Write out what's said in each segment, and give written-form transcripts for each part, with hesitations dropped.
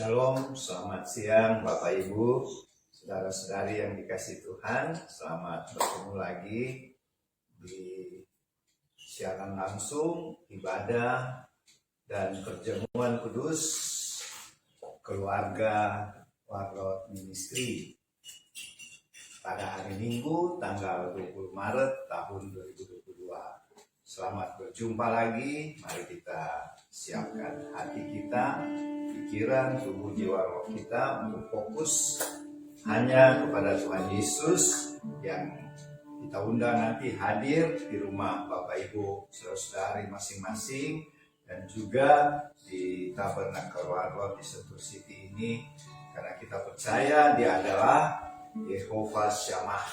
Shalom, selamat siang Bapak Ibu, saudara-saudari yang dikasihi Tuhan. Selamat bertemu lagi di siaran langsung, ibadah dan perjamuan kudus keluarga Warlot Ministry pada hari Minggu tanggal 20 Maret tahun 2022. Selamat berjumpa lagi, mari kita siapkan hati kita, pikiran, tubuh, jiwa, roh kita untuk fokus hanya kepada Tuhan Yesus yang kita undang nanti hadir di rumah Bapak Ibu saudara-saudari masing-masing dan juga di Tabernakel Warlot di Sentul City ini, karena kita percaya Dia adalah Yehovah Shammah,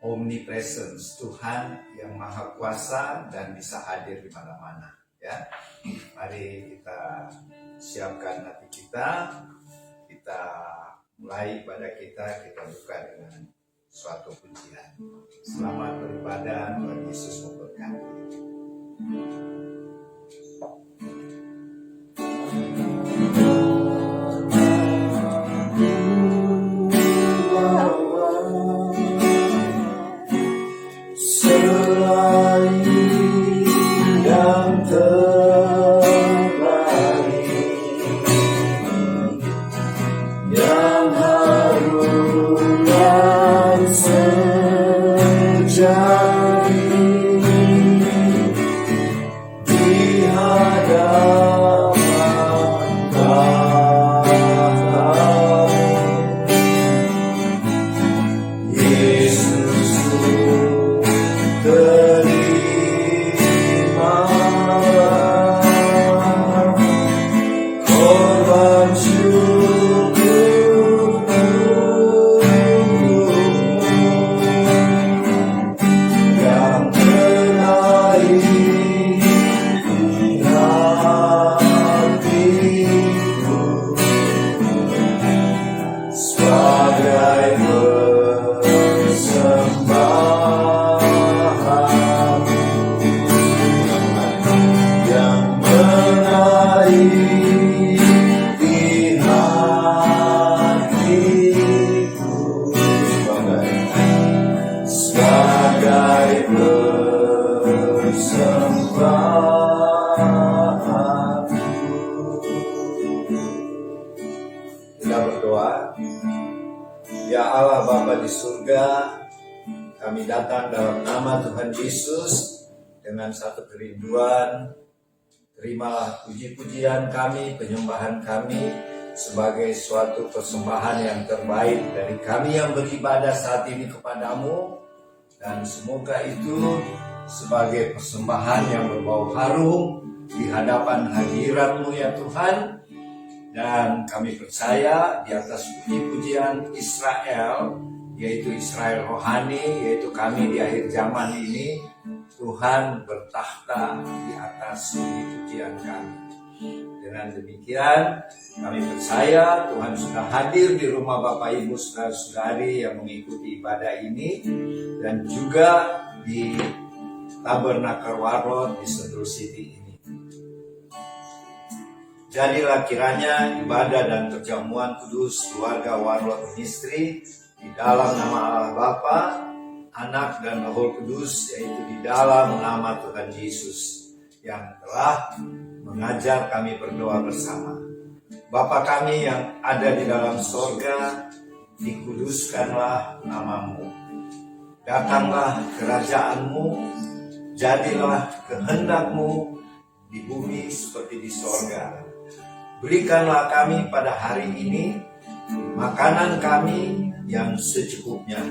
omnipresence, Tuhan yang maha kuasa dan bisa hadir di mana-mana. Ya, mari kita siapkan hati kita mulai ibadah kita buka dengan suatu pujian. Selamat beribadah, Tuhan Yesus memberkati. Kami datang dalam nama Tuhan Yesus dengan satu kerinduan. Terimalah puji-pujian kami, penyembahan kami sebagai suatu persembahan yang terbaik dari kami yang beribadah saat ini kepadamu. Dan semoga itu sebagai persembahan yang berbau harum di hadapan hadirat-Mu ya Tuhan. Dan kami percaya di atas puji-pujian Israel, yaitu Israel rohani, yaitu kami di akhir zaman ini, Tuhan bertakhta di atas puji-pujian kami. Dengan demikian, kami percaya Tuhan sudah hadir di rumah Bapak Ibu saudara-saudari yang mengikuti ibadah ini, dan juga di Tabernakel Warlot di Sentul City ini. Jadilah kiranya ibadah dan perjamuan kudus keluarga Warlot Ministry di dalam nama Allah Bapa, Anak dan Roh Kudus, yaitu di dalam nama Tuhan Yesus yang telah mengajar kami berdoa bersama. Bapa kami yang ada di dalam sorga, dikuduskanlah nama-Mu. Datanglah kerajaan-Mu, jadilah kehendak-Mu di bumi seperti di sorga. Berikanlah kami pada hari ini makanan kami yang secukupnya,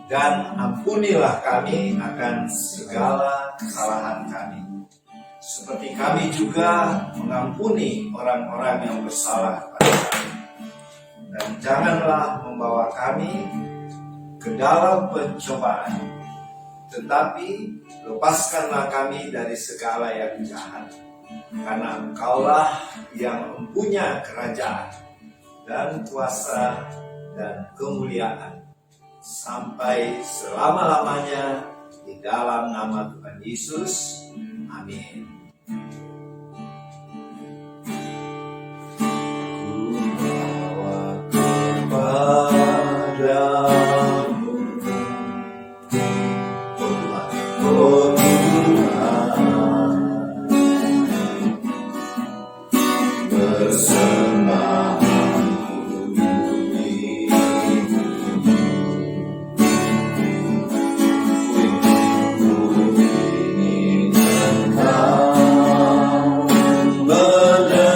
dan ampunilah kami akan segala kesalahan kami, seperti kami juga mengampuni orang-orang yang bersalah kepada kami. Dan janganlah membawa kami ke dalam pencobaan, tetapi lepaskanlah kami dari segala yang jahat. Karena Engkaulah yang mempunyai kerajaan dan kuasa dan kemuliaan sampai selama-lamanya, di dalam nama Tuhan Yesus. Amin. persembahan ini. Ku ingin Engkau menerima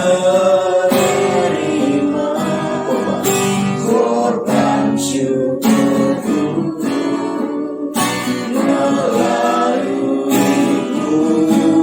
korban syukurku melalui pujian.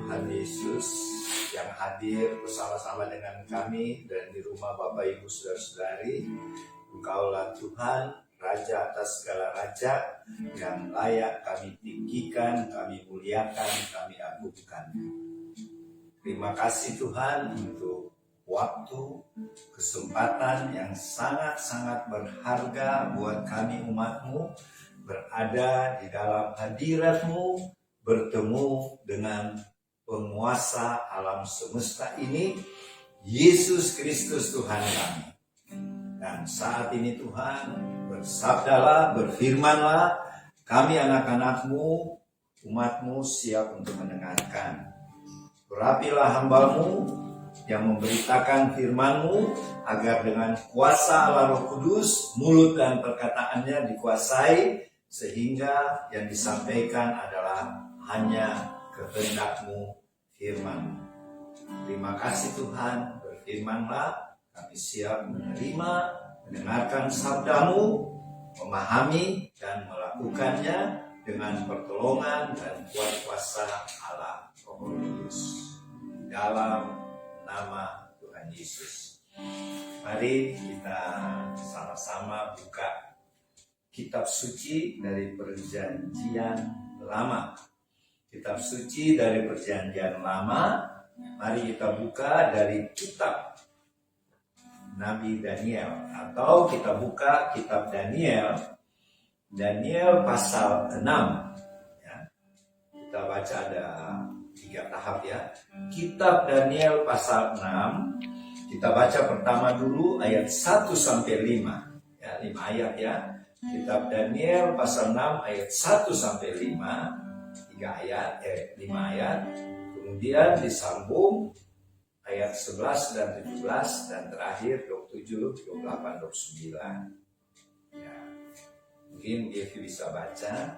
Tuhan Yesus yang hadir bersama-sama dengan kami dan di rumah Bapak Ibu Saudara-saudari. Engkaulah Tuhan, Raja atas segala raja, yang layak kami tinggikan, kami muliakan, kami agungkan. Terima kasih Tuhan untuk waktu, kesempatan yang sangat-sangat berharga buat kami umat-Mu, berada di dalam hadirat-Mu, bertemu dengan penguasa alam semesta ini, Yesus Kristus Tuhan kami. Dan saat ini Tuhan, bersabdalah, berfirmanlah, kami anak-anak-Mu, umat-Mu siap untuk mendengarkan. Berapilah hamba-Mu yang memberitakan firman-Mu, agar dengan kuasa Allah Roh Kudus, mulut dan perkataannya dikuasai, sehingga yang disampaikan adalah hanya kehendak-Mu, firman. Terima kasih Tuhan, berfirmanlah, kami siap menerima, mendengarkan sabda-Mu, memahami dan melakukannya dengan pertolongan dan kuat kuasa Allah Roh Kudus. Dalam nama Tuhan Yesus. Mari kita sama-sama buka kitab suci dari Perjanjian Lama. Kitab suci dari Perjanjian Lama, mari kita buka dari kitab Nabi Daniel, atau kita buka kitab Daniel pasal 6 ya. Kita baca ada 3 tahap ya. Kitab Daniel pasal 6, kita baca pertama dulu ayat 1 sampai 5 ya, 5 ayat ya. Kitab Daniel pasal 6 ayat 1 sampai 5, 5 ayat, kemudian disambung ayat 11 dan 17, dan terakhir 27, 28, 29 ya. Mungkin Devi bisa baca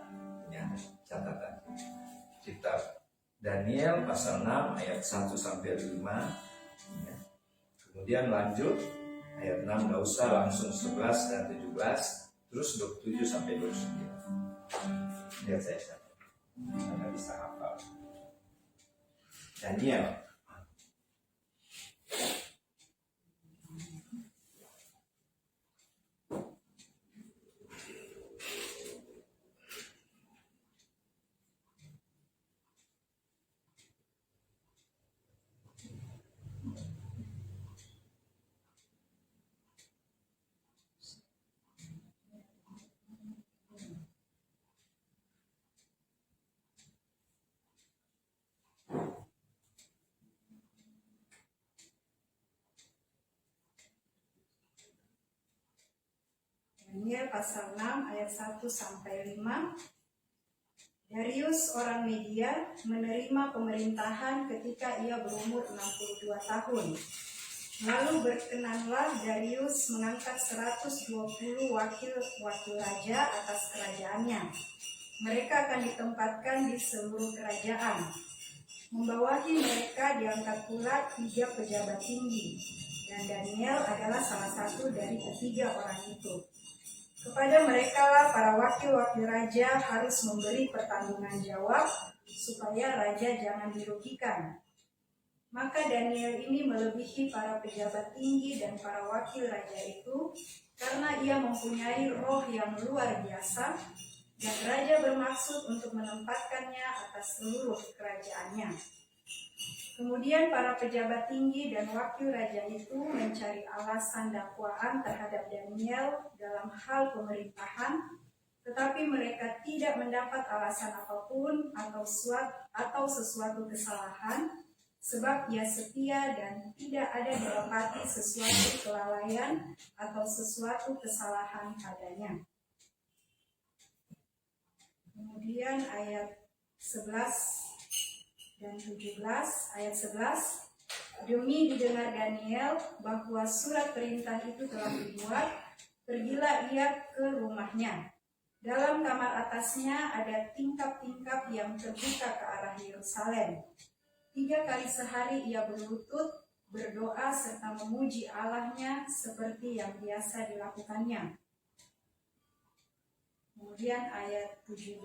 ya, catatan kitab Daniel pasal 6 ayat 1 sampai 5 ya. Kemudian lanjut ayat 6, gak usah, langsung 11 dan 17, terus 27 sampai 29. Lihat saya catat, Anda bisa hafal. Daniel Daniel pasal 6 ayat 1 sampai 5. Darius orang Media menerima pemerintahan ketika ia berumur 62 tahun. Lalu berkenanlah Darius mengangkat 120 wakil raja atas kerajaannya. Mereka akan ditempatkan di seluruh kerajaan. Membawahi mereka diangkat pula 3 pejabat tinggi, dan Daniel adalah salah satu dari ketiga orang itu. Kepada merekalah para wakil-wakil raja harus memberi pertanggungan jawab supaya raja jangan dirugikan. Maka Daniel ini melebihi para pejabat tinggi dan para wakil raja itu karena ia mempunyai roh yang luar biasa, dan raja bermaksud untuk menempatkannya atas seluruh kerajaannya. Kemudian para pejabat tinggi dan wakil raja itu mencari alasan dakwaan terhadap Daniel dalam hal pemerintahan, tetapi mereka tidak mendapat alasan apapun atau sesuatu kesalahan, sebab ia setia dan tidak ada didapati sesuatu kelalaian atau sesuatu kesalahan padanya. Kemudian ayat 11 dan 17, ayat 11, demi didengar Daniel bahwa surat perintah itu telah dibuat, pergilah ia ke rumahnya. Dalam kamar atasnya ada tingkap-tingkap yang terbuka ke arah Yerusalem. 3 kali sehari ia berlutut, berdoa serta memuji Allahnya seperti yang biasa dilakukannya. Kemudian ayat 17,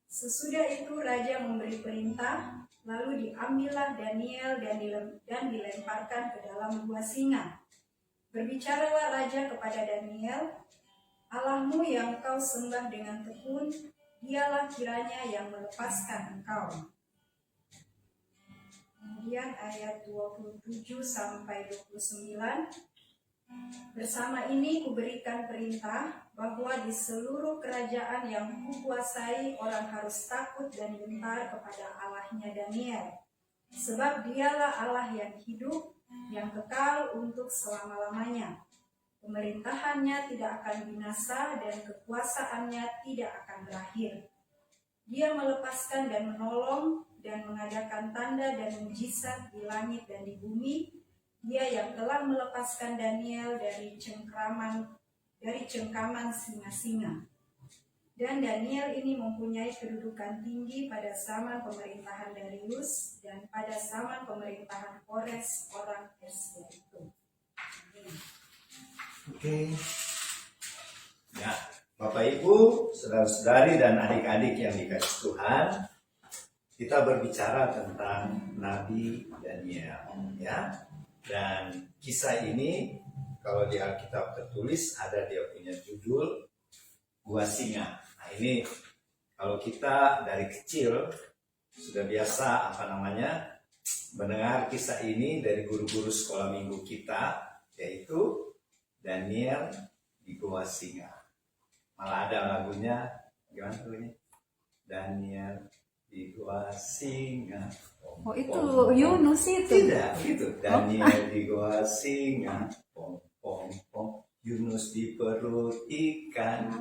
sesudah itu raja memberi perintah, lalu diambillah Daniel dan dilemparkan ke dalam gua singa. Berbicaralah raja kepada Daniel, Allahmu yang kau sembah dengan tekun, dialah kiranya yang melepaskan engkau. Kemudian ayat 27 sampai 29, bersama ini kuberikan perintah bahwa di seluruh kerajaan yang kukuasai orang harus takut dan gentar kepada Allahnya Daniel, sebab dialah Allah yang hidup, yang kekal untuk selama-lamanya. Pemerintahannya tidak akan binasa dan kekuasaannya tidak akan berakhir. Dia melepaskan dan menolong dan mengadakan tanda dan mujizat di langit dan di bumi. Dia yang telah melepaskan Daniel dari cengkaman singa-singa. Dan Daniel ini mempunyai kedudukan tinggi pada zaman pemerintahan Darius dan pada zaman pemerintahan Kores orang Persia itu. Oke. Ya, Bapak Ibu, saudara-saudari dan adik-adik yang dikasih Tuhan, kita berbicara tentang Nabi Daniel, ya. Dan kisah ini kalau di Alkitab tertulis ada dia punya judul Gua Singa. Nah ini kalau kita dari kecil sudah biasa mendengar kisah ini dari guru-guru sekolah minggu kita, yaitu Daniel di Gua Singa. Malah ada lagunya, gimana lagunya? Daniel di Gua Singa. Oh itu Yunus itu. Tidak, gitu. Daniel di Gua Singa. Pom pom pom. Yunus di perut ikan.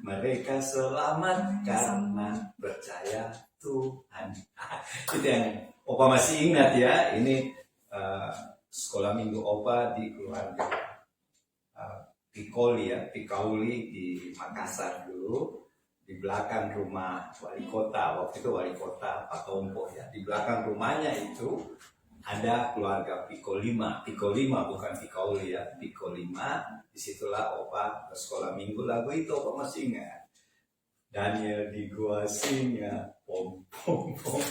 Mereka selamat karena percaya Tuhan. Itu yang Opa masih ingat ya. Ini sekolah minggu Opa di keluarga Pikauli di Makassar dulu. Di belakang rumah wali kota, waktu itu wali kota Pak Tompo ya. Di belakang rumahnya itu ada keluarga Piko 5 bukan Pikauli ya, Piko 5. Disitulah Opa sekolah minggu, lagu itu Opa masih ingat. Daniel di Gua Singa, pom pom pom.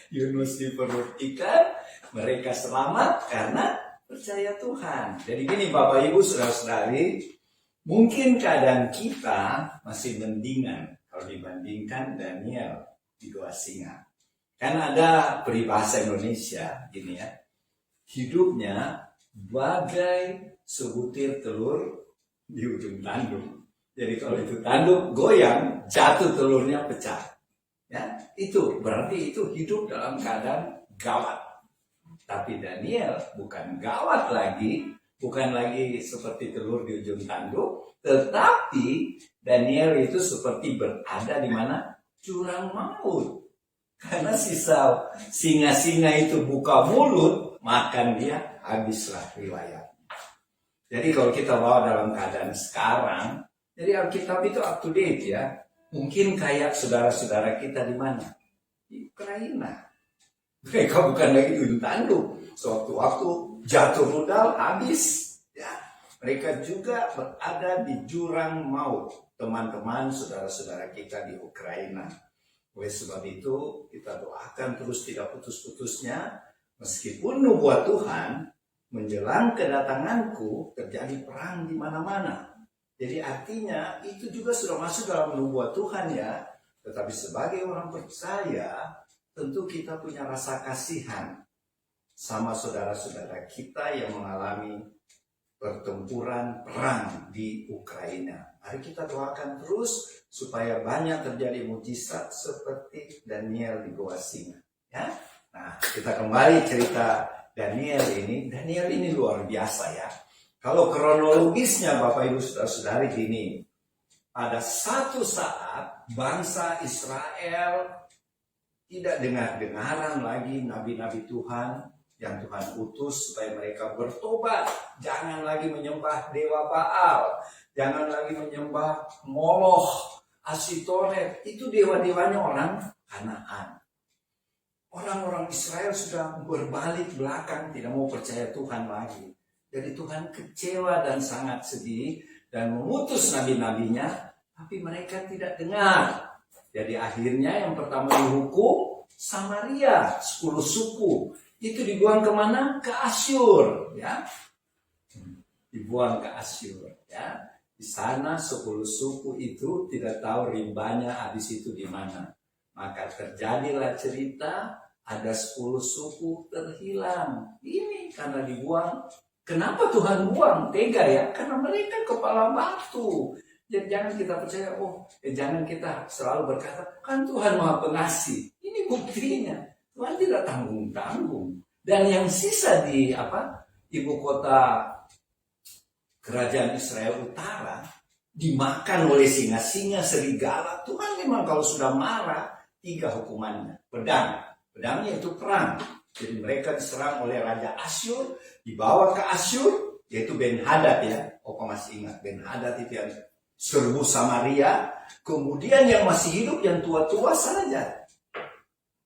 Yunus di perut ikan, mereka selamat karena percaya Tuhan. Jadi gini Bapak Ibu saudara-saudari, mungkin keadaan kita masih mendingan kalau dibandingkan Daniel di Gua Singa. Karena ada peribahasa Indonesia gini ya, hidupnya bagai sebutir telur di ujung tanduk. Jadi kalau itu tanduk goyang, jatuh telurnya pecah. Ya, itu berarti itu hidup dalam keadaan gawat. Tapi Daniel bukan gawat lagi, bukan lagi seperti telur di ujung tanduk, tetapi Daniel itu seperti berada di mana? Jurang maut. Karena sisa singa-singa itu buka mulut, makan dia, habislah riwayat. Jadi kalau kita bawa dalam keadaan sekarang, jadi Alkitab itu up to date ya. Mungkin kayak saudara-saudara kita di mana? Di Ukraina. Mereka bukan lagi di ujung tanduk. Sewaktu-waktu jatuh modal, habis. Ya. Mereka juga berada di jurang maut. Teman-teman, saudara-saudara kita di Ukraina. Oleh sebab itu, kita doakan terus tidak putus-putusnya. Meskipun nubuat Tuhan, menjelang kedatanganku terjadi perang di mana-mana. Jadi artinya itu juga sudah masuk dalam nubuat Tuhan ya. Tetapi sebagai orang percaya, tentu kita punya rasa kasihan sama saudara-saudara kita yang mengalami pertempuran perang di Ukraina. Mari kita doakan terus supaya banyak terjadi mujizat seperti Daniel di gua singa. Ya, nah kita kembali cerita Daniel ini luar biasa ya. Kalau kronologisnya Bapak Ibu Saudara-saudari gini, pada satu saat bangsa Israel tidak dengar-dengaran lagi nabi-nabi Tuhan yang Tuhan utus supaya mereka bertobat. Jangan lagi menyembah dewa Baal, jangan lagi menyembah Moloch, Asitoret, itu dewa-dewanya orang Kanaan. Orang-orang Israel sudah berbalik belakang, tidak mau percaya Tuhan lagi. Jadi Tuhan kecewa dan sangat sedih dan mengutus nabi-nabinya, tapi mereka tidak dengar. Jadi akhirnya yang pertama dihukum Samaria, 10 suku. Itu dibuang kemana? Ke Asyur, ya. Dibuang ke Asyur, ya. Di sana 10 suku itu tidak tahu rimbanya habis itu di mana. Maka terjadilah cerita ada 10 suku terhilang. Ini karena dibuang. Kenapa Tuhan buang? Tega ya, karena mereka kepala batu. Jadi jangan kita percaya, jangan kita selalu berkata, kan Tuhan Maha Pengasih. Ini buktinya. Tuhan tidak tanggung-tanggung. Dan yang sisa di ibu kota kerajaan Israel Utara dimakan oleh singa-singa, serigala. Tuhan memang kalau sudah marah, 3 hukumannya. Pedangnya itu perang. Jadi mereka diserang oleh Raja Asyur, dibawa ke Asyur, yaitu Ben-Hadad ya. Masih ingat Ben-Hadad itu yang serbu Samaria. Kemudian yang masih hidup, yang tua-tua saja,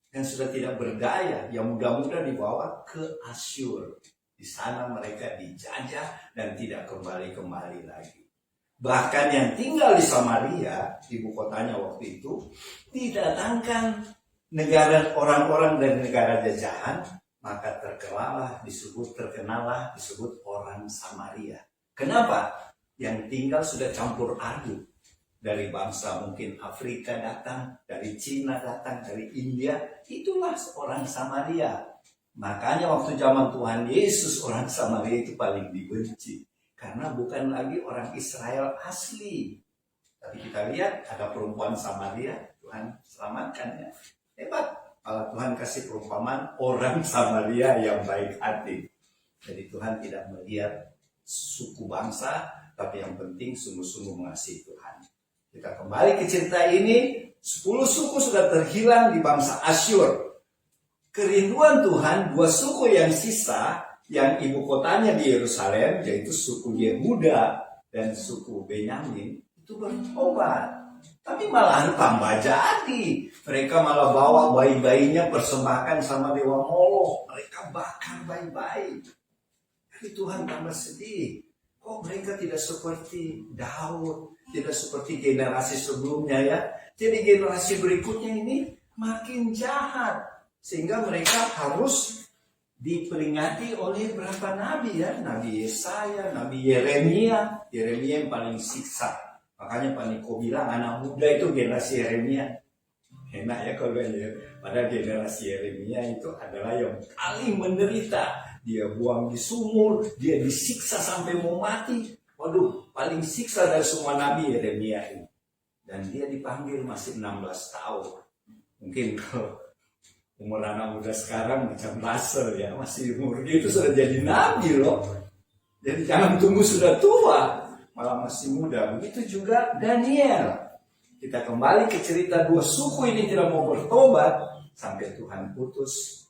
yang sudah tidak berdaya, yang muda-muda dibawa ke Asyur. Di sana mereka dijajah dan tidak kembali lagi. Bahkan yang tinggal di Samaria, ibu kotanya waktu itu, didatangkan negara orang-orang dari negara jajahan, maka terkenalah disebut orang Samaria. Kenapa? Yang tinggal sudah campur aduk. Dari bangsa mungkin Afrika datang, dari Cina datang, dari India, itulah orang Samaria. Makanya waktu zaman Tuhan Yesus, orang Samaria itu paling dibenci. Karena bukan lagi orang Israel asli. Tapi kita lihat ada perempuan Samaria, Tuhan selamatkan ya. Hebat, kalau Tuhan kasih perumpamaan orang Samaria yang baik hati. Jadi Tuhan tidak melihat suku bangsa, tapi yang penting sungguh-sungguh mengasihi Tuhan. Kita kembali ke cerita ini, 10 suku sudah terhilang di bangsa Asyur. Kerinduan Tuhan, 2 suku yang sisa, yang ibu kotanya di Yerusalem, yaitu suku Yehuda dan suku Benyamin, itu bertobat. Tapi malahan tambah jadi. Mereka malah bawa bayi-bayinya persembahkan sama dewa Moloch. Mereka bakar bayi-bayi. Jadi Tuhan tambah sedih. Kok mereka tidak seperti Daud, tidak seperti generasi sebelumnya ya. Jadi generasi berikutnya ini makin jahat. Sehingga mereka harus diperingati oleh berapa nabi ya. Nabi Yesaya, Nabi Yeremia. Yeremia yang paling siksa. Makanya Pak Niko bilang anak muda itu generasi Yeremia. Enak ya kalau ya. Pada generasi Yeremia itu adalah yang paling menderita. Dia buang di sumur, dia disiksa sampai mau mati. Waduh, paling siksa dari semua nabi Yeremia ini. Dan dia dipanggil masih 16 tahun. Mungkin kalau umur anak muda sekarang macam Russell ya, masih umur gitu sudah jadi nabi loh. Jadi jangan tunggu sudah tua, malah masih muda. Begitu juga Daniel. Kita kembali ke cerita dua suku ini tidak mau bertobat sampai Tuhan putus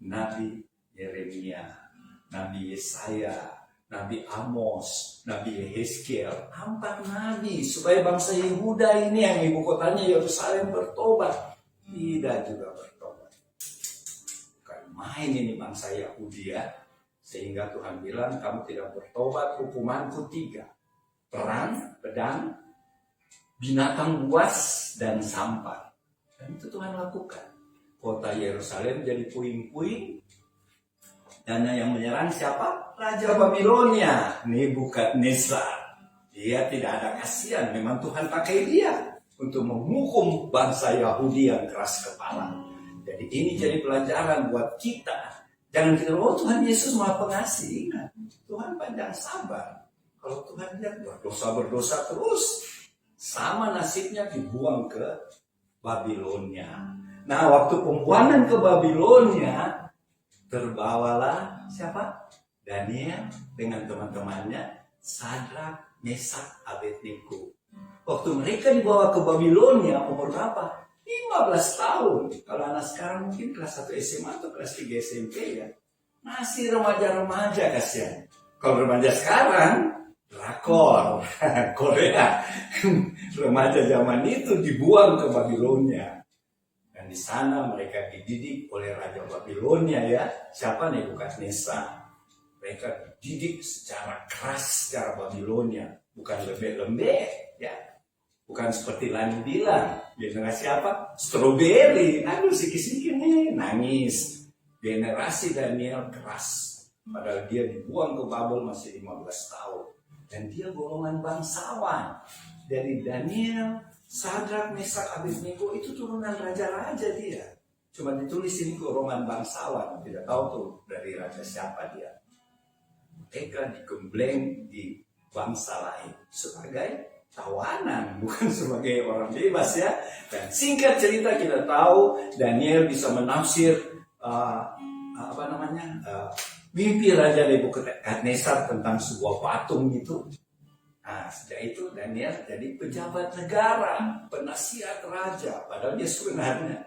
Nabi Yeremia, Nabi Yesaya, Nabi Amos, Nabi Yehezkiel, 4 nabi supaya bangsa Yehuda ini yang ibu kotanya Yerusalem bertobat. Tidak juga bertobat. Bukan main ini bangsa Yahudi ya. Sehingga Tuhan bilang, kamu tidak bertobat, hukumanku 3. Perang, pedang, binatang buas, dan sampah. Dan itu Tuhan lakukan. Kota Yerusalem jadi puing-puing. Dan yang menyerang siapa? Raja Babilonia, Nebukadnezar. Dia tidak ada kasihan, memang Tuhan pakai dia untuk menghukum bangsa Yahudi yang keras kepala. Jadi ini jadi pelajaran buat kita. Jangan kita, oh Tuhan Yesus Maha Pengasih. Ingat, Tuhan panjang sabar. Kalau Tuhan lihat berdosa terus, sama nasibnya dibuang ke Babilonia. Nah, waktu pembuangan ke Babilonia, terbawalah siapa? Daniel dengan teman-temannya, Sadrak, Mesak, Abednego. Waktu mereka dibawa ke Babilonia, umur berapa? 15 tahun. Kalau anak sekarang mungkin kelas 1 SMA atau kelas 3 SMP ya. Masih remaja-remaja kasihan. Kalau remaja sekarang, drakor, Korea. Remaja zaman itu dibuang ke Babilonia. Dan di sana mereka dididik oleh Raja Babilonia ya. Siapa? Nebukadnezar. Mereka dididik secara keras secara Babilonia. Bukan lembek-lembek ya. Bukan seperti Lani bilang, generasi apa? Stroberi, aduh sikit-sikit nih, nangis. Generasi Daniel keras, padahal dia dibuang ke Babel masih 15 tahun. Dan dia golongan bangsawan. Dari Daniel, Sadrak, Mesak, Abednego itu turunan raja-raja dia. Cuma ditulis ini golongan bangsawan, tidak tahu tuh dari raja siapa dia. Mereka digembleng di bangsa lain sebagai tawanan, bukan sebagai orang bebas ya. Dan singkat cerita kita tahu Daniel bisa menafsir mimpi Raja Nebukadnezar tentang sebuah patung gitu. Nah, sejak itu Daniel jadi pejabat negara, penasihat raja, padahal dia sebenarnya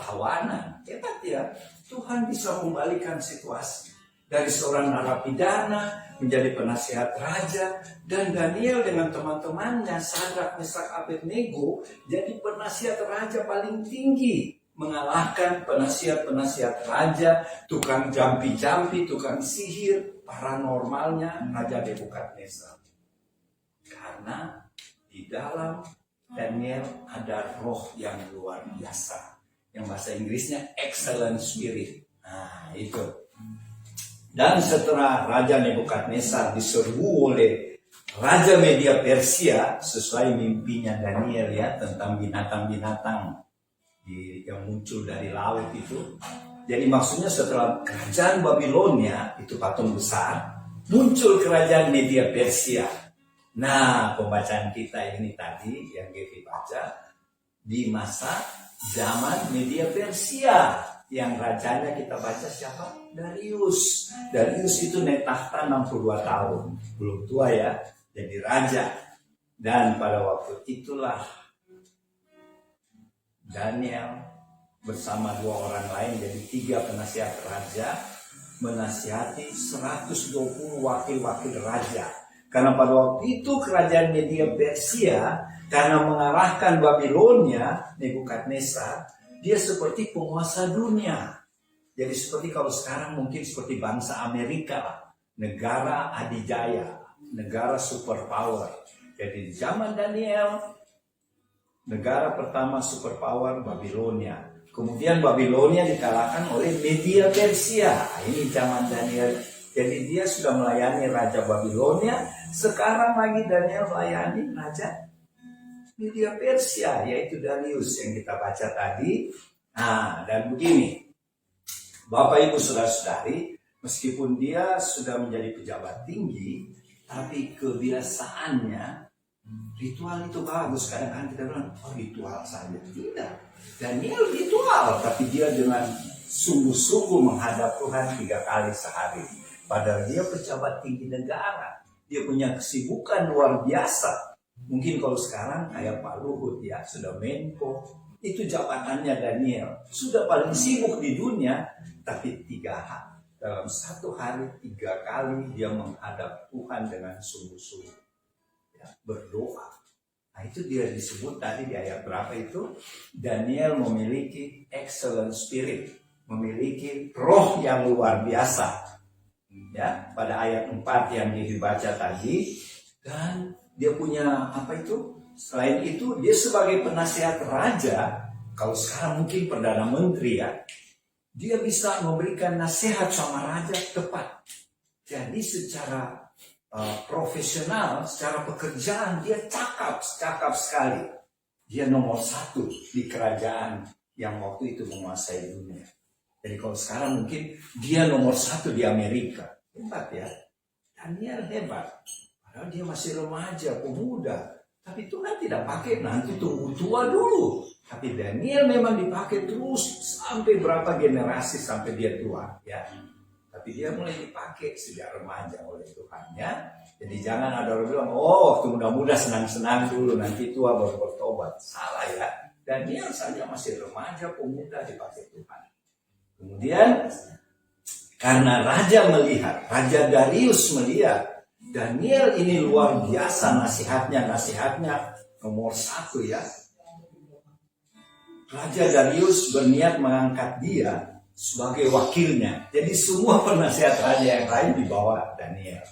tawanan. Hebat ya, Tuhan bisa membalikan situasi. Dari seorang narapidana menjadi penasihat raja, dan Daniel dengan teman-temannya Sadrak, Mesak, Abednego jadi penasihat raja paling tinggi, mengalahkan penasihat-penasihat raja, tukang jampi-jampi, tukang sihir, paranormalnya Raja Nebukadnezar. Karena di dalam Daniel ada roh yang luar biasa, yang bahasa Inggrisnya excellent spirit. Nah itu. Dan setelah Raja Nebukadnezar diserbu oleh Raja Media Persia, sesuai mimpinya Daniel ya, tentang binatang-binatang yang muncul dari laut itu. Jadi maksudnya setelah kerajaan Babilonia, itu patung besar, muncul kerajaan Media Persia. Nah, pembacaan kita ini tadi yang kita baca di masa zaman Media Persia. Yang rajanya kita baca siapa? Darius. Darius itu naik tahta 62 tahun. Belum tua ya, jadi raja. Dan pada waktu itulah Daniel bersama 2 orang lain, jadi 3 penasihat raja, menasihati 120 wakil-wakil raja. Karena pada waktu itu kerajaan Media Persia, karena mengalahkan Babilonia, Nebukadnezar, dia seperti penguasa dunia. Jadi seperti kalau sekarang mungkin seperti bangsa Amerika lah. Negara adijaya, negara superpower. Jadi di zaman Daniel, negara pertama superpower Babilonia. Kemudian Babilonia dikalahkan oleh Media Persia. Ini zaman Daniel. Jadi dia sudah melayani Raja Babilonia. Sekarang lagi Daniel melayani Raja Media Persia, yaitu Darius yang kita baca tadi. Nah, dan begini, Bapak Ibu Saudara-saudari, meskipun dia sudah menjadi pejabat tinggi, tapi kebiasaannya, ritual itu bagus. Kadang-kadang kita bilang, oh ritual saja. Tidak, Daniel ritual, tapi dia dengan sungguh-sungguh menghadap Tuhan 3 kali sehari. Padahal dia pejabat tinggi negara. Dia punya kesibukan luar biasa. Mungkin kalau sekarang kayak Pak Luhut ya, sudah Menko. Itu jabatannya Daniel. Sudah paling sibuk di dunia. Tapi dalam satu hari 3 kali dia menghadap Tuhan dengan sungguh-sungguh. Ya, berdoa. Nah itu dia disebut tadi di ayat berapa itu, Daniel memiliki excellent spirit, memiliki roh yang luar biasa. Ya, pada ayat 4 yang dibaca tadi, dan dia punya apa itu? Selain itu dia sebagai penasihat raja, kalau sekarang mungkin perdana menteri ya, dia bisa memberikan nasihat sama raja tepat. Jadi secara profesional, secara pekerjaan dia cakap sekali. Dia nomor 1 di kerajaan yang waktu itu menguasai dunia. Jadi kalau sekarang mungkin dia nomor 1 di Amerika. Hebat ya. Daniel hebat. Padahal dia masih remaja, pemuda. Tapi Tuhan tidak pakai nanti tunggu tua dulu. Tapi Daniel memang dipakai terus sampai berapa generasi sampai dia tua. Ya. Tapi dia mulai dipakai sejak remaja oleh Tuhan ya. Jadi jangan ada orang bilang, oh waktu muda-muda senang-senang dulu, nanti tua baru bertobat. Salah ya. Daniel saja masih remaja, pemuda dipakai Tuhan. Kemudian karena Raja Darius melihat Daniel ini luar biasa nasihatnya nomor 1 ya. Raja Darius berniat mengangkat dia sebagai wakilnya. Jadi semua penasihat raja yang lain di bawah Daniel.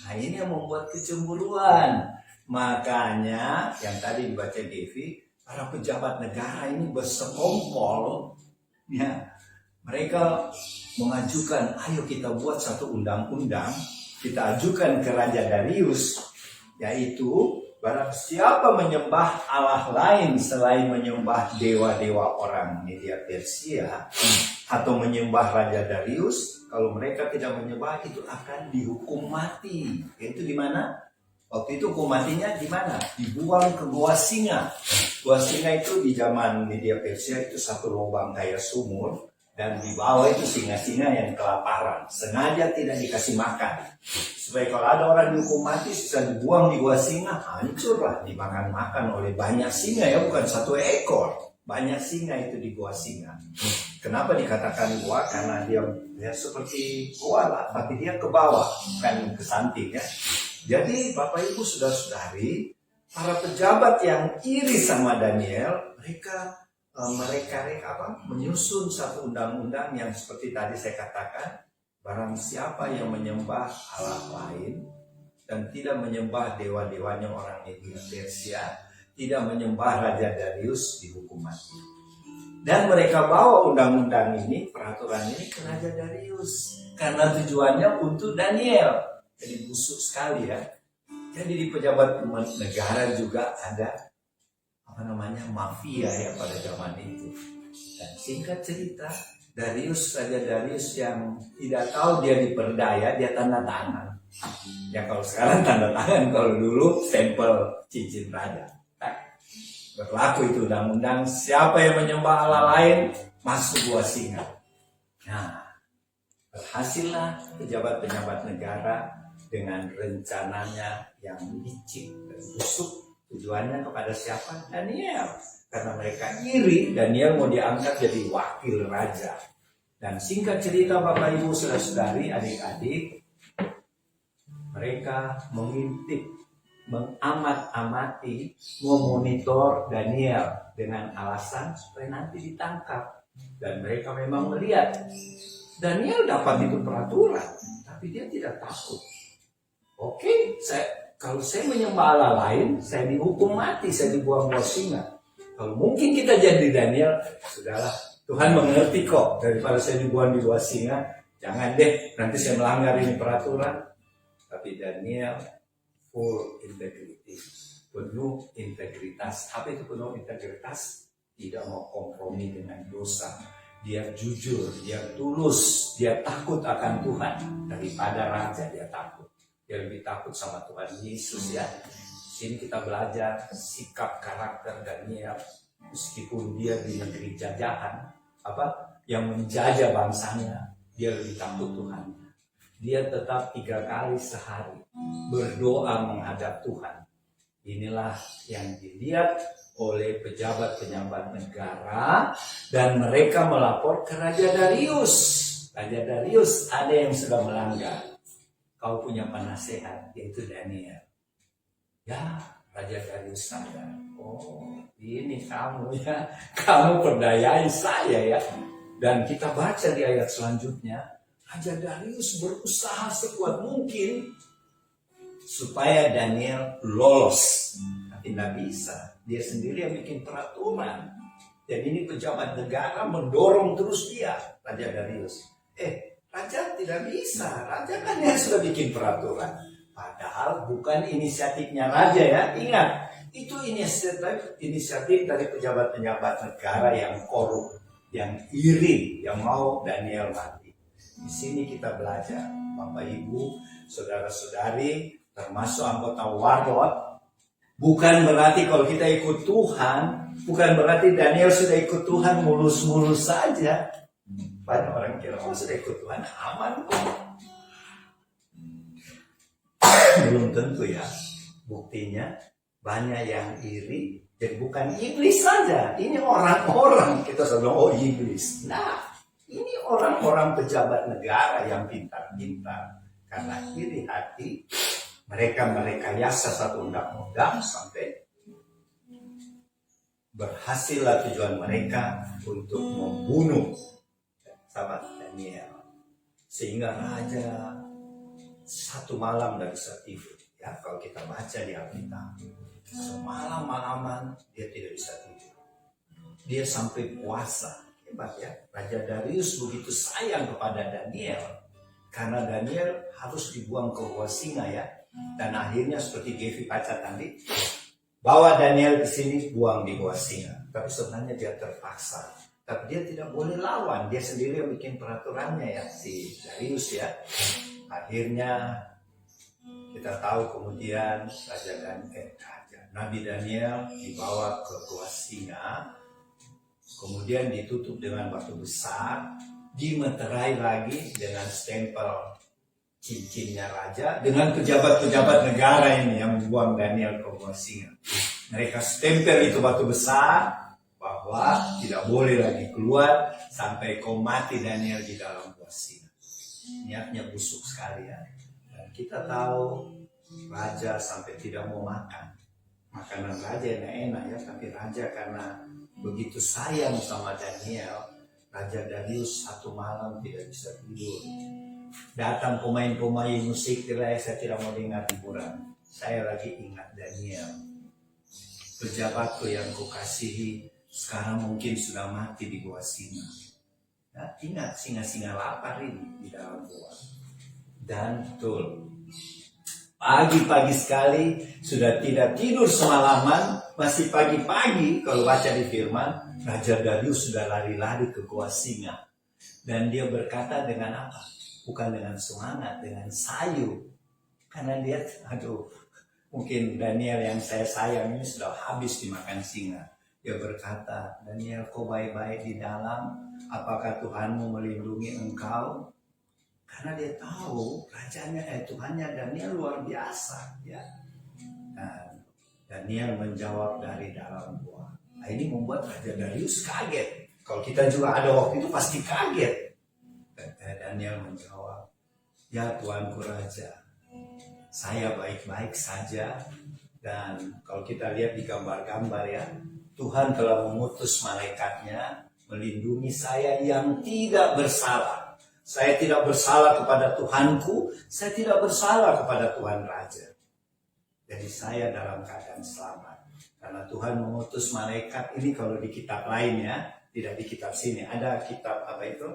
Nah ini yang membuat kecemburuan. Makanya yang tadi dibaca Devi, para pejabat negara ini bersekongkol. Ya, mereka mengajukan, ayo kita buat satu undang-undang. Kita ajukan ke Raja Darius. Yaitu barang siapa menyembah Allah lain selain menyembah dewa-dewa orang Media Persia atau menyembah Raja Darius, kalau mereka tidak menyembah itu akan dihukum mati. Itu di mana? Waktu itu hukum matinya di mana? Dibuang ke Gua Singa. Gua Singa itu di zaman Media Persia itu satu lubang kayak sumur, dan di bawah itu singa-singa yang kelaparan. Sengaja tidak dikasih makan. Supaya kalau ada orang dihukum mati bisa dibuang di Gua Singa, hancurlah dimakan-makan oleh banyak singa ya, bukan 1 ekor. Banyak singa itu di Gua Singa. Kenapa dikatakan gua? Karena dia seperti gua lah, tapi dia ke bawah, bukan ke samping ya. Jadi Bapak Ibu Saudara-saudari, para pejabat yang iri sama Daniel, mereka menyusun satu undang-undang yang seperti tadi saya katakan, barang siapa yang menyembah Allah lain dan tidak menyembah dewa-dewanya orang Media Persia, tidak menyembah Raja Darius, dihukum mati. Dan mereka bawa undang-undang ini, peraturan ini ke Raja Darius. Karena tujuannya untuk Daniel. Jadi busuk sekali ya. Jadi di pejabat negara juga ada mafia ya pada zaman itu. Dan singkat cerita, Raja Darius yang tidak tahu dia diperdaya, dia tanda tangan. Ya kalau sekarang tanda tangan, kalau dulu stempel cincin raja. Berlaku itu undang-undang, siapa yang menyembah Allah lain masuk Gua Singa. Nah, berhasillah pejabat-pejabat negara dengan rencananya yang licik dan busuk. Tujuannya kepada siapa? Daniel. Karena mereka iri, Daniel mau diangkat jadi wakil raja. Dan singkat cerita Bapak Ibu Saudara-saudari, adik-adik, mereka mengintip, mengamat-amati, memonitor Daniel dengan alasan supaya nanti ditangkap. Dan mereka memang melihat Daniel dapat itu peraturan, tapi dia tidak takut. Oke, kalau saya menyembah Allah lain, saya dihukum mati, saya dibuang Gua Singa. Kalau mungkin kita jadi Daniel, sudahlah, Tuhan mengerti kok, daripada saya dibuang di Gua Singa, jangan deh, nanti saya melanggar ini peraturan. Tapi Daniel full integrity, penuh integritas. Apa itu penuh integritas? Tidak mau kompromi dengan dosa. Dia jujur, dia tulus, dia takut akan Tuhan. Daripada raja dia takut. Dia lebih takut sama Tuhan Yesus ya. Sini kita belajar sikap karakter Daniel. Meskipun dia di negeri jajahan, yang menjajah bangsanya, dia lebih takut Tuhan. dia tetap 3 kali sehari berdoa menghadap Tuhan. Inilah yang dilihat oleh pejabat-pejabat negara, dan mereka melapor ke Raja Darius. Raja Darius, ada yang sudah melanggar. Kau punya penasehat, yaitu Daniel. Ya, Raja Darius sadar. Oh, ini kamu ya. Kamu perdayai saya ya. Dan kita baca di ayat selanjutnya, Raja Darius berusaha sekuat mungkin supaya Daniel lolos. Tapi tidak bisa. Dia sendiri yang bikin peraturan. Jadi ini pejabat negara mendorong terus dia, Raja Darius. Raja tidak bisa. Raja kan yang sudah bikin peraturan. Padahal bukan inisiatifnya raja ya. Ingat, itu inisiatif dari pejabat-pejabat negara yang korup, yang iri, yang mau Daniel mati. Di sini kita belajar, Bapak Ibu, saudara-saudari, termasuk anggota warlot. Bukan berarti kalau kita ikut Tuhan, bukan berarti Daniel sudah ikut Tuhan mulus-mulus saja. Banyak orang kira, oh sudah ikut Tuhan, aman kok. Belum tentu ya. Buktinya banyak yang iri. Jadi bukan iblis saja, ini orang-orang. Kita selalu bilang, oh iblis. Nah, ini orang-orang pejabat negara yang pintar-pintar. Karena iri hati, mereka merekayasa satu undang-undang sampai berhasillah tujuan mereka untuk membunuh sahabat Daniel. Sehingga raja satu malam tidak bisa tidur. Ya, kalau kita baca di Alkitab, semalam-malaman dia tidak bisa tidur. Dia sampai puasa. Hebat ya. Raja Darius begitu sayang kepada Daniel. Karena Daniel harus dibuang ke gua singa ya. Dan akhirnya seperti Gevi baca tadi, bawa Daniel ke sini, buang di gua singa. Tapi sebenarnya dia terpaksa. Tapi dia tidak boleh lawan. Dia sendiri yang bikin peraturannya ya, si Darius ya. Akhirnya kita tahu kemudian Nabi Daniel dibawa ke gua singa. Kemudian ditutup dengan batu besar. Dimeterai lagi dengan stempel cincinnya raja, dengan pejabat-pejabat negara ini yang membuang Daniel ke gua singa. Mereka stempel itu batu besar bahwa tidak boleh lagi keluar sampai kau mati Daniel di dalam gua singa. Niatnya busuk sekali ya. Dan kita tahu raja sampai tidak mau makan. Makanan raja enak-enak ya, tapi raja karena begitu sayang sama Daniel, Raja Darius satu malam tidak bisa tidur. Datang pemain-pemain musik, saya tidak mau dengar hiburan. Saya lagi ingat Daniel. Pejabatku yang kukasihi sekarang mungkin sudah mati di gua singa. Nah, ingat singa-singa lapar ini di dalam gua. Dan betul, pagi-pagi sekali sudah tidak tidur semalaman, masih pagi-pagi kalau baca di firman, Raja Darius sudah lari-lari ke gua singa. Dan dia berkata dengan apa? Bukan dengan semangat, dengan sayu. Karena dia, mungkin Daniel yang saya sayang ini sudah habis dimakan singa. Dia berkata, Daniel, kau baik-baik di dalam, apakah Tuhanmu melindungi engkau? Karena dia tahu Tuhannya Daniel luar biasa. Ya. Dan Daniel menjawab dari dalam gua. Nah, ini membuat Raja Darius kaget. Kalau kita juga ada waktu itu pasti kaget. Daniel menjawab, ya Tuanku Raja, saya baik-baik saja. Dan kalau kita lihat di gambar-gambar ya, Tuhan telah mengutus malaikatnya melindungi saya yang tidak bersalah. Saya tidak bersalah kepada Tuhanku, saya tidak bersalah kepada Tuhan Raja. Jadi saya dalam keadaan selamat. Karena Tuhan mengutus malaikat ini kalau di kitab lainnya, tidak di kitab sini. Ada kitab apa itu?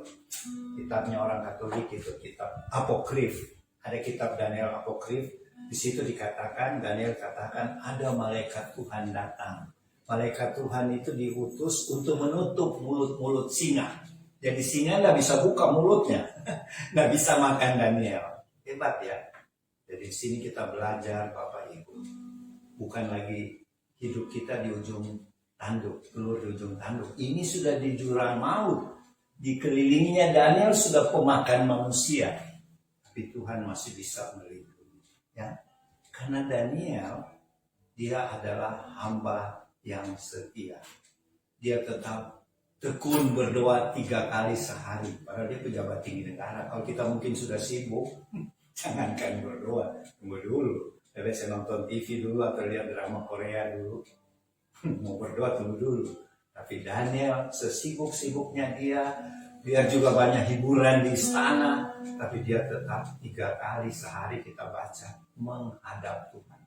Kitabnya orang Katolik itu, kitab Apokrif. Ada kitab Daniel Apokrif. Di situ dikatakan, Daniel katakan ada malaikat Tuhan datang. Malaikat Tuhan itu diutus untuk menutup mulut-mulut singa. Jadi singa nggak bisa buka mulutnya, nggak bisa makan Daniel. Hebat ya. Jadi di sini kita belajar Bapak Ibu, bukan lagi hidup kita di ujung tanduk, telur di ujung tanduk. Ini sudah di jurang maut. Dikelilinginya Daniel sudah pemakan manusia. tapi Tuhan masih bisa melindungi. Ya, karena Daniel dia adalah hamba yang setia. Dia tetap tekun berdoa 3 kali sehari. Padahal dia pejabat tinggi negara. Kalau kita mungkin sudah sibuk, jangankan berdoa, tunggu dulu. Jadi saya nonton TV dulu atau lihat drama Korea dulu. Mau berdoa tunggu dulu. Tapi Daniel sesibuk-sibuknya dia, biar juga banyak hiburan di istana, tapi dia tetap 3 kali sehari kita baca menghadap Tuhan,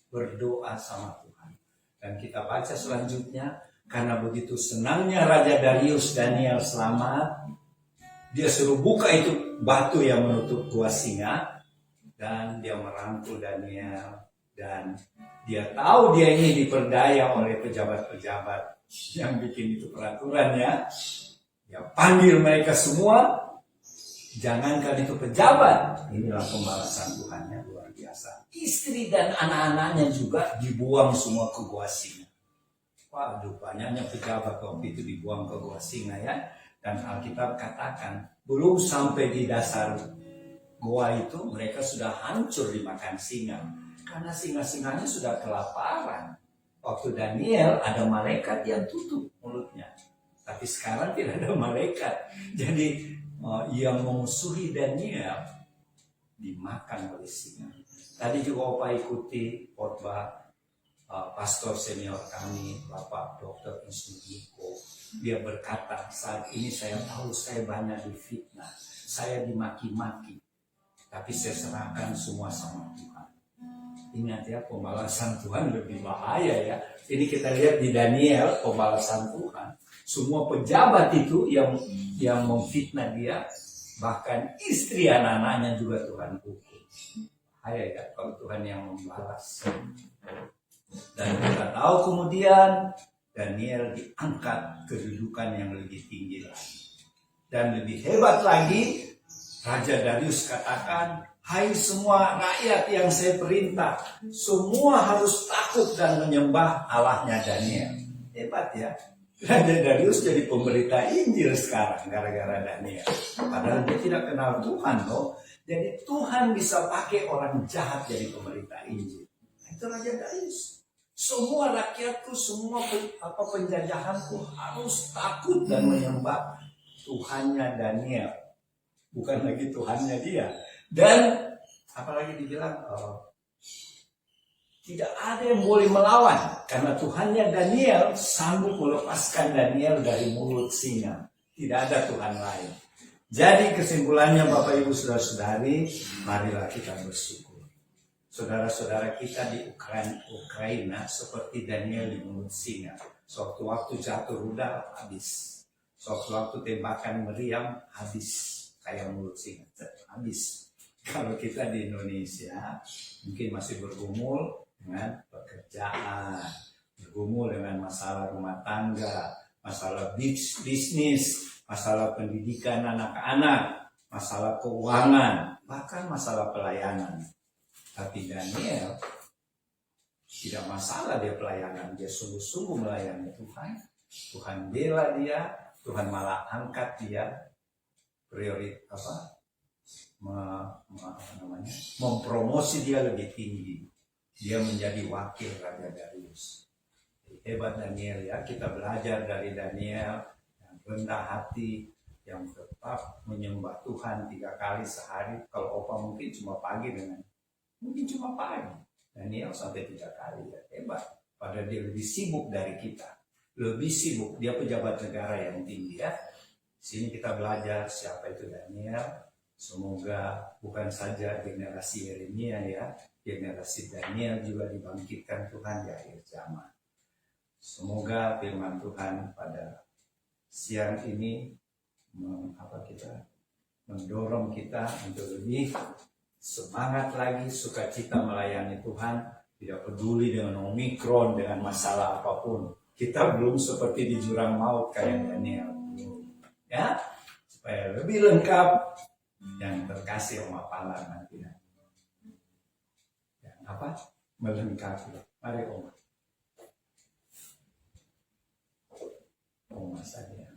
berdoa sama Tuhan. Dan kita baca selanjutnya, karena begitu senangnya Raja Darius Daniel selamat, dia suruh buka itu batu yang menutup gua singa, dan dia merangkul Daniel, dan dia tahu dia ini diperdaya oleh pejabat-pejabat yang bikin itu peraturan ya. Ya panggil mereka semua, jangankan itu pejabat, inilah pembalasan Tuhan yang luar biasa. Istri dan anak-anaknya juga dibuang semua ke gua singa. Waduh, banyaknya pejabat waktu itu dibuang ke gua singa ya. Dan Alkitab katakan, belum sampai di dasar gua itu mereka sudah hancur dimakan singa. Karena singa-singanya sudah kelaparan. Waktu Daniel ada malaikat yang tutup mulutnya. Tapi sekarang tidak ada malaikat. Jadi yang memusuhi Daniel dimakan oleh singa. Tadi juga Opa ikuti khotbah pastor senior kami, Bapak Dr. Isnu Iko. Dia berkata, saat ini saya tahu saya banyak difitnah, saya dimaki-maki, tapi saya serahkan semua sama Tuhan. Ingat ya, pembalasan Tuhan lebih bahaya ya. Ini kita lihat di Daniel, pembalasan Tuhan. Semua pejabat itu yang memfitnah dia, bahkan istri anak-anaknya juga Tuhan hukum. Bahaya ya kalau Tuhan yang membalas. Dan kita tahu kemudian Daniel diangkat kedudukan yang lebih tinggi lagi. Dan lebih hebat lagi, Raja Darius katakan, hai semua rakyat yang saya perintah, semua harus takut dan menyembah Allahnya Daniel. Hebat ya. Raja Darius jadi pemberita Injil sekarang gara-gara Daniel. Padahal dia tidak kenal Tuhan loh. Jadi Tuhan bisa pakai orang jahat jadi pemberita Injil. Itu Raja Darius. Semua rakyatku, semua penjajahanku harus takut dan menyembah Tuhannya Daniel. Bukan lagi Tuhannya dia. Dan apalagi dibilang tidak ada yang boleh melawan karena Tuhannya Daniel sanggup melepaskan Daniel dari mulut singa. Tidak ada Tuhan lain. Jadi kesimpulannya Bapak Ibu Saudara-saudari, marilah kita bersyukur. Saudara-saudara kita di Ukraina seperti Daniel di mulut singa. Sewaktu-waktu jatuh rudal habis. Sewaktu-waktu tembakan meriam habis. Kayak mulut singa habis. Kalau kita di Indonesia mungkin masih bergumul dengan pekerjaan, bergumul dengan masalah rumah tangga, masalah bisnis, masalah pendidikan anak-anak, masalah keuangan, bahkan masalah pelayanan. Tapi Daniel tidak masalah dia pelayanan, dia sungguh-sungguh melayani Tuhan. Tuhan bela dia, Tuhan malah angkat dia mempromosi dia lebih tinggi. Dia menjadi wakil Raja Darius. Hebat Daniel ya, kita belajar dari Daniel yang rendah hati, yang tetap menyembah Tuhan 3 kali sehari. Kalau Opa mungkin cuma pagi mungkin cuma pagi. Daniel sampai 3 kali ya, hebat. Padahal dia lebih sibuk dari kita. Lebih sibuk, dia pejabat negara yang tinggi ya. Sini kita belajar siapa itu Daniel. Semoga bukan saja generasi Yeremia ya, generasi Daniel juga dibangkitkan Tuhan di akhir zaman. Semoga firman Tuhan pada siang ini mendorong kita untuk lebih semangat lagi, sukacita melayani Tuhan, tidak peduli dengan Omikron, dengan masalah apapun. Kita belum seperti di jurang maut kayak Daniel. Ya, supaya lebih lengkap yang terkasih Oma Pala nanti. Yang melengkapi. Mari Oma. Oma saja.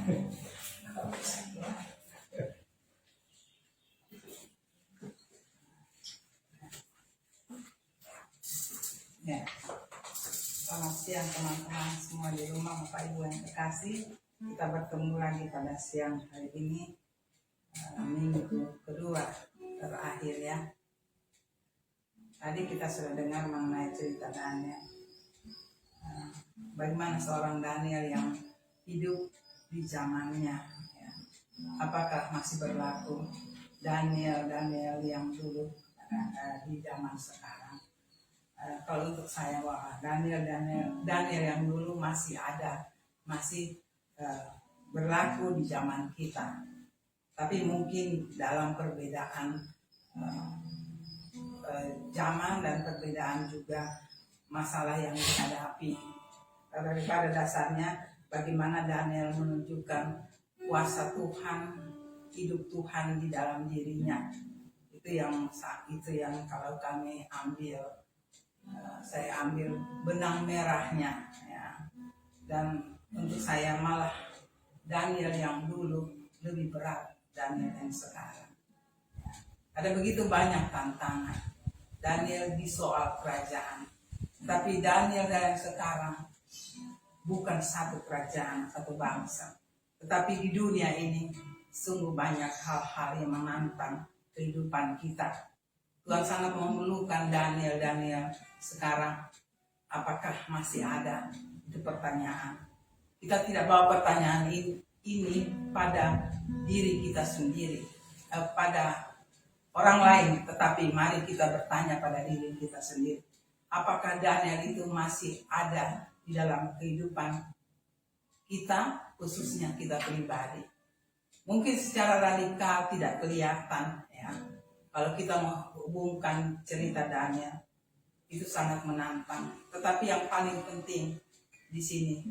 Ya, selamat siang teman-teman semua di rumah, Bapak Ibu yang terkasih. Kita bertemu lagi pada siang hari ini, minggu kedua terakhir ya. Tadi kita sudah dengar mengenai cerita Daniel. Bagaimana seorang Daniel yang hidup di zamannya. Ya. Apakah masih berlaku Daniel yang dulu di zaman sekarang? Kalau untuk saya, wah, Daniel yang dulu masih ada, masih berlaku di zaman kita. Tapi mungkin dalam perbedaan zaman dan perbedaan juga masalah yang dihadapi. Daripada dasarnya bagaimana Daniel menunjukkan kuasa Tuhan, hidup Tuhan di dalam dirinya. Itu yang kalau kami ambil, saya ambil benang merahnya ya. Dan untuk saya malah Daniel yang dulu lebih berat Daniel yang sekarang ya. Ada begitu banyak tantangan Daniel di soal kerajaan, tapi Daniel yang sekarang bukan satu kerajaan, satu bangsa, tetapi di dunia ini sungguh banyak hal-hal yang menantang kehidupan kita. Tuhan sangat memerlukan Daniel sekarang. Apakah masih ada? Itu pertanyaan. Kita tidak bawa pertanyaan ini pada diri kita sendiri, pada orang lain, tetapi mari kita bertanya pada diri kita sendiri. Apakah Daniel itu masih ada di dalam kehidupan kita, khususnya kita pribadi? Mungkin secara radikal tidak kelihatan ya. Kalau kita menghubungkan cerita Daniel, itu sangat menantang. Tetapi yang paling penting di sini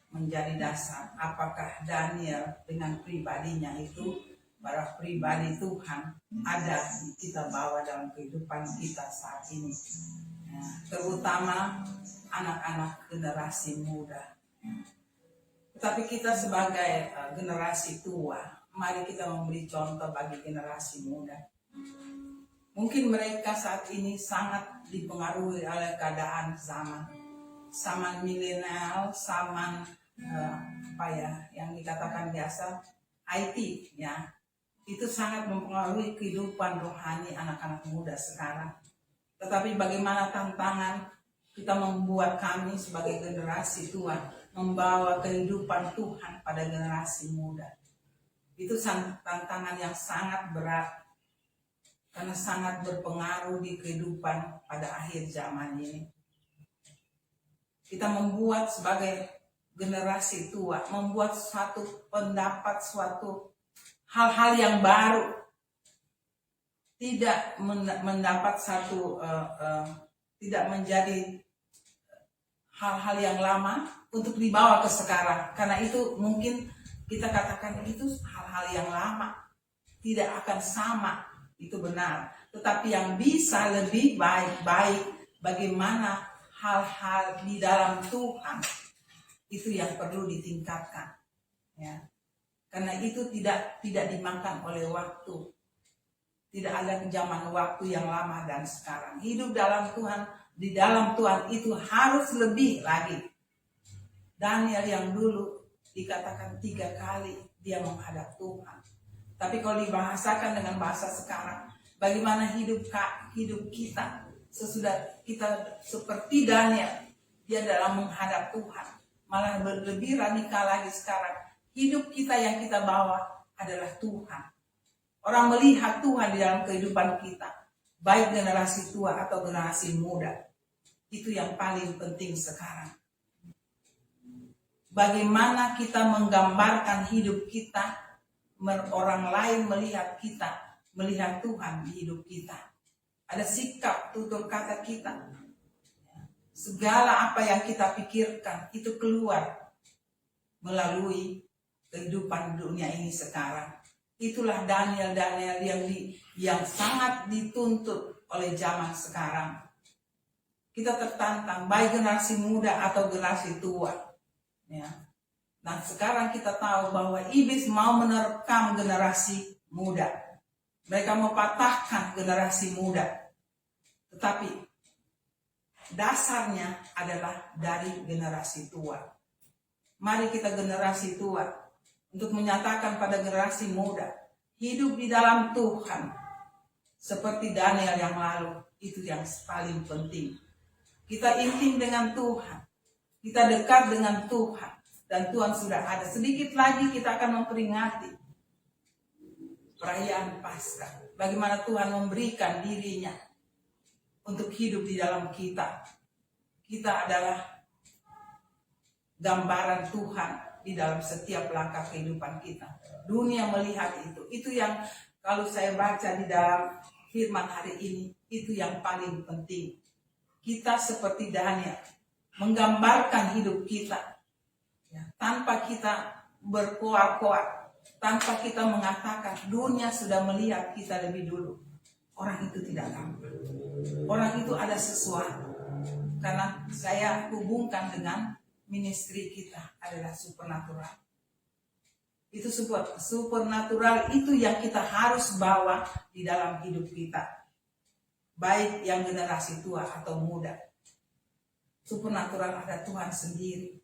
menjadi dasar, apakah Daniel dengan pribadinya itu, para pribadi Tuhan ada kita bawa dalam kehidupan kita saat ini. Ya, terutama anak-anak generasi muda. Tetapi kita sebagai generasi tua, mari kita memberi contoh bagi generasi muda. Mungkin mereka saat ini sangat dipengaruhi oleh keadaan zaman milenial, zaman yang dikatakan biasa IT ya. Itu sangat mempengaruhi kehidupan rohani anak-anak muda sekarang. Tetapi bagaimana tantangan kita membuat kami sebagai generasi tua membawa kehidupan Tuhan pada generasi muda. Itu tantangan yang sangat berat, karena sangat berpengaruh di kehidupan pada akhir zaman ini. Kita membuat sebagai generasi tua, membuat suatu pendapat, suatu hal-hal yang baru. Tidak mendapat tidak menjadi hal-hal yang lama untuk dibawa ke sekarang. Karena itu mungkin kita katakan itu hal-hal yang lama, tidak akan sama. Itu benar, tetapi yang bisa lebih baik bagaimana hal-hal di dalam Tuhan itu yang perlu ditingkatkan ya. Karena itu tidak dimakan oleh waktu. Tidak ada zaman waktu yang lama dan sekarang. Hidup dalam Tuhan, di dalam Tuhan itu harus lebih lagi. Daniel yang dulu dikatakan 3 kali dia menghadap Tuhan. Tapi kalau dibahasakan dengan bahasa sekarang, bagaimana hidup kita sesudah kita seperti Daniel, dia dalam menghadap Tuhan. Malah lebih radikal lagi sekarang, hidup kita yang kita bawa adalah Tuhan. Orang melihat Tuhan di dalam kehidupan kita, baik generasi tua atau generasi muda. Itu yang paling penting sekarang. Bagaimana kita menggambarkan hidup kita, orang lain melihat kita, melihat Tuhan di hidup kita. Ada sikap, tutur kata kita. Segala apa yang kita pikirkan itu keluar melalui kehidupan dunia ini sekarang. Itulah Daniel yang sangat dituntut oleh zaman sekarang. Kita tertantang, baik generasi muda atau generasi tua. Ya. Nah, sekarang kita tahu bahwa iblis mau menerkam generasi muda. Mereka mau patahkan generasi muda. Tetapi dasarnya adalah dari generasi tua. Mari kita generasi tua untuk menyatakan pada generasi muda, hidup di dalam Tuhan. Seperti Daniel yang lalu, itu yang paling penting. Kita intim dengan Tuhan. Kita dekat dengan Tuhan. Dan Tuhan sudah ada. Sedikit lagi kita akan memperingati perayaan Paskah. Bagaimana Tuhan memberikan dirinya untuk hidup di dalam kita. Kita adalah gambaran Tuhan di dalam setiap langkah kehidupan kita. Dunia melihat itu. Itu yang kalau saya baca di dalam firman hari ini, itu yang paling penting. Kita seperti Daniel, menggambarkan hidup kita. Ya, tanpa kita berkoar-koar, tanpa kita mengatakan, dunia sudah melihat kita lebih dulu. Orang itu tidak tahu. Orang itu ada sesuatu. Karena saya hubungkan dengan ministry kita adalah supernatural. Itu supernatural itu yang kita harus bawa di dalam hidup kita. Baik yang generasi tua atau muda. Supernatural ada Tuhan sendiri.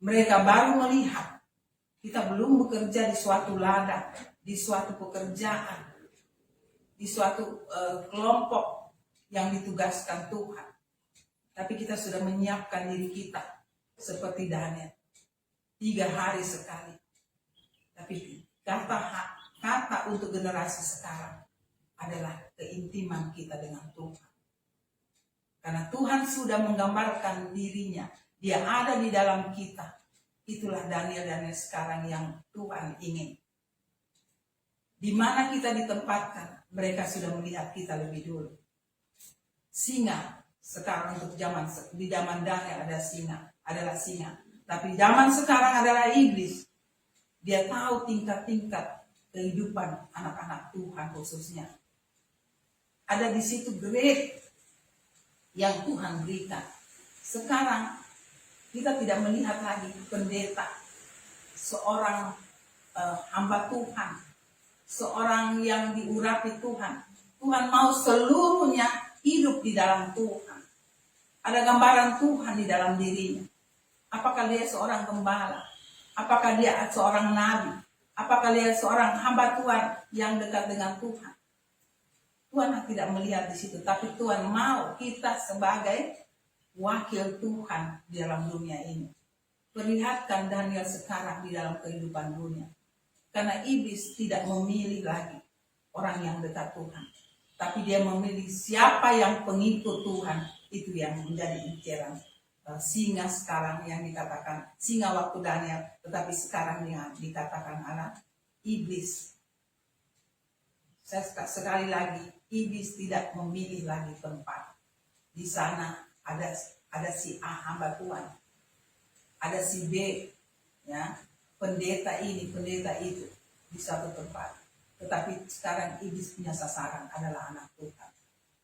Mereka baru melihat. Kita belum bekerja di suatu ladang, di suatu pekerjaan, di suatu kelompok yang ditugaskan Tuhan. Tapi kita sudah menyiapkan diri kita seperti Daniel. 3 hari sekali. Tapi kata untuk generasi sekarang adalah keintiman kita dengan Tuhan. Karena Tuhan sudah menggambarkan dirinya. Dia ada di dalam kita. Itulah Daniel sekarang yang Tuhan ingin. Di mana kita ditempatkan, mereka sudah melihat kita lebih dulu. Singa, sekarang untuk di zaman Daniel adalah singa. Tapi zaman sekarang adalah iblis. Dia tahu tingkat-tingkat kehidupan anak-anak Tuhan khususnya. Ada di situ grade yang Tuhan berikan. Sekarang kita tidak melihat lagi pendeta, seorang hamba Tuhan, seorang yang diurapi Tuhan. Tuhan mau seluruhnya hidup di dalam Tuhan. Ada gambaran Tuhan di dalam dirinya. Apakah dia seorang gembala? Apakah dia seorang nabi? Apakah dia seorang hamba Tuhan yang dekat dengan Tuhan? Tuhan tidak melihat di situ, tapi Tuhan mau kita sebagai wakil Tuhan di dalam dunia ini. Perlihatkan Daniel sekarang di dalam kehidupan dunia. Karena iblis tidak memilih lagi orang yang dekat Tuhan. Tapi dia memilih siapa yang pengikut Tuhan, itu yang menjadi inceran. Singa sekarang yang dikatakan singa waktu Daniel, tetapi sekarang yang dikatakan anak iblis. Saya sekali lagi, iblis tidak memilih lagi tempat. Di sana ada si A hamba Tuhan, ada si B, ya pendeta ini, pendeta itu di satu tempat. Tetapi sekarang iblis punya sasaran adalah anak Tuhan.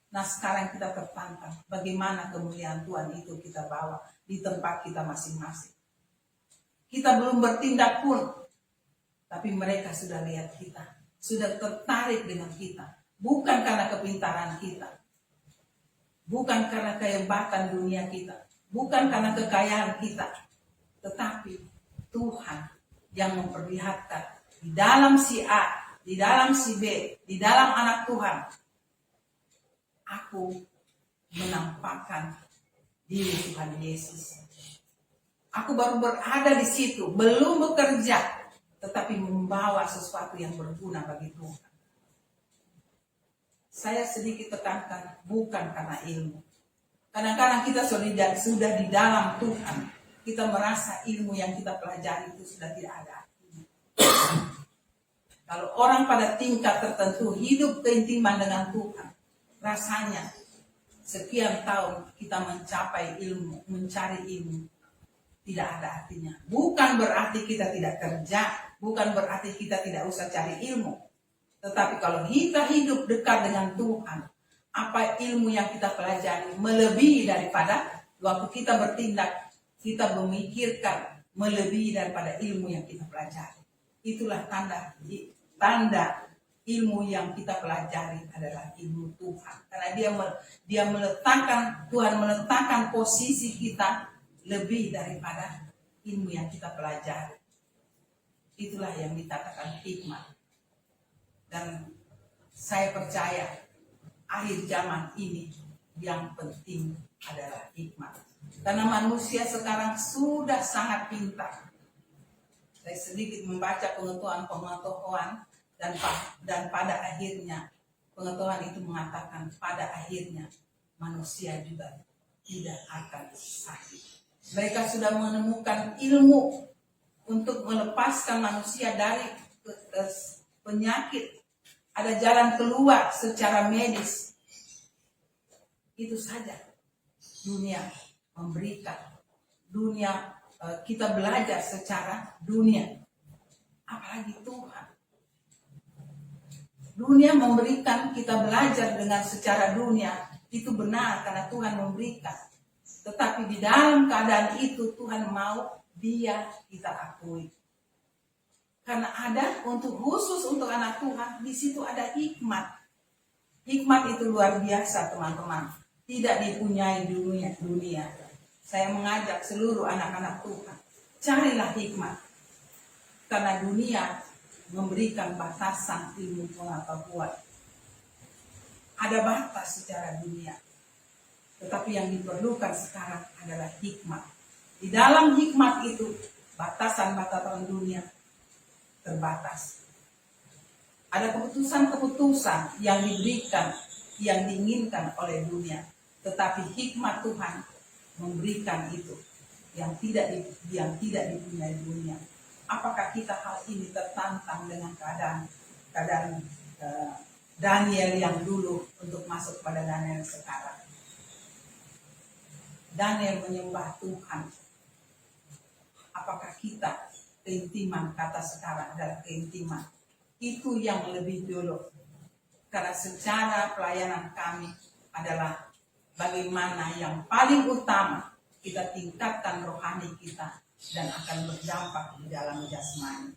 Nah sekarang kita tertantang, bagaimana kemuliaan Tuhan itu kita bawa di tempat kita masing-masing. Kita belum bertindak pun, tapi mereka sudah lihat kita, sudah tertarik dengan kita. Bukan karena kepintaran kita, bukan karena kehebatan dunia kita, bukan karena kekayaan kita, tetapi Tuhan yang memperlihatkan di dalam si A, di dalam si B, di dalam anak Tuhan. Aku menampakkan diri Tuhan Yesus. Aku baru berada di situ, belum bekerja, tetapi membawa sesuatu yang berguna bagi Tuhan. Saya sedikit tekankan, bukan karena ilmu. Kadang-kadang kita sudah di dalam Tuhan, kita merasa ilmu yang kita pelajari itu sudah tidak ada artinya. Kalau orang pada tingkat tertentu hidup keintiman dengan Tuhan, rasanya sekian tahun kita mencapai ilmu, mencari ilmu, tidak ada artinya. Bukan berarti kita tidak kerja, bukan berarti kita tidak usah cari ilmu. Tetapi kalau kita hidup dekat dengan Tuhan, apa ilmu yang kita pelajari melebihi daripada waktu kita bertindak, kita memikirkan, melebihi daripada ilmu yang kita pelajari. Itulah tanda ilmu yang kita pelajari adalah ilmu Tuhan. Karena Tuhan meletakkan posisi kita lebih daripada ilmu yang kita pelajari. Itulah yang dikatakan hikmat. Dan saya percaya akhir zaman ini yang penting adalah hikmat. Karena manusia sekarang sudah sangat pintar. Saya sedikit membaca pengetahuan dan pada akhirnya pengetahuan itu mengatakan pada akhirnya manusia juga tidak akan sakit. Mereka sudah menemukan ilmu untuk melepaskan manusia dari penyakit. Ada jalan keluar secara medis. Itu saja dunia memberikan. Kita belajar secara dunia. Apalagi Tuhan. Dunia memberikan, kita belajar dengan secara dunia. Itu benar karena Tuhan memberikan. Tetapi di dalam keadaan itu Tuhan mau dia kita akui. Karena ada khusus untuk anak Tuhan, di situ ada hikmat. Hikmat itu luar biasa teman-teman. Tidak dipunyai dunia. Saya mengajak seluruh anak-anak Tuhan, carilah hikmat. Karena dunia memberikan batasan ilmu pengetahuan. Ada batas secara dunia. Tetapi yang diperlukan sekarang adalah hikmat. Di dalam hikmat itu, batasan-batasan dunia terbatas. Ada keputusan-keputusan yang diberikan, yang diinginkan oleh dunia. Tetapi hikmat Tuhan memberikan itu yang tidak dipunyai dunia. Apakah kita hal ini tertantang dengan keadaan Daniel yang dulu untuk masuk pada Daniel sekarang? Daniel menyembah Tuhan. Apakah kita keintiman kata sekarang adalah keintiman? Itu yang lebih dulu. Karena secara pelayanan kami adalah bagaimana yang paling utama kita tingkatkan rohani kita dan akan berdampak di dalam jasmani.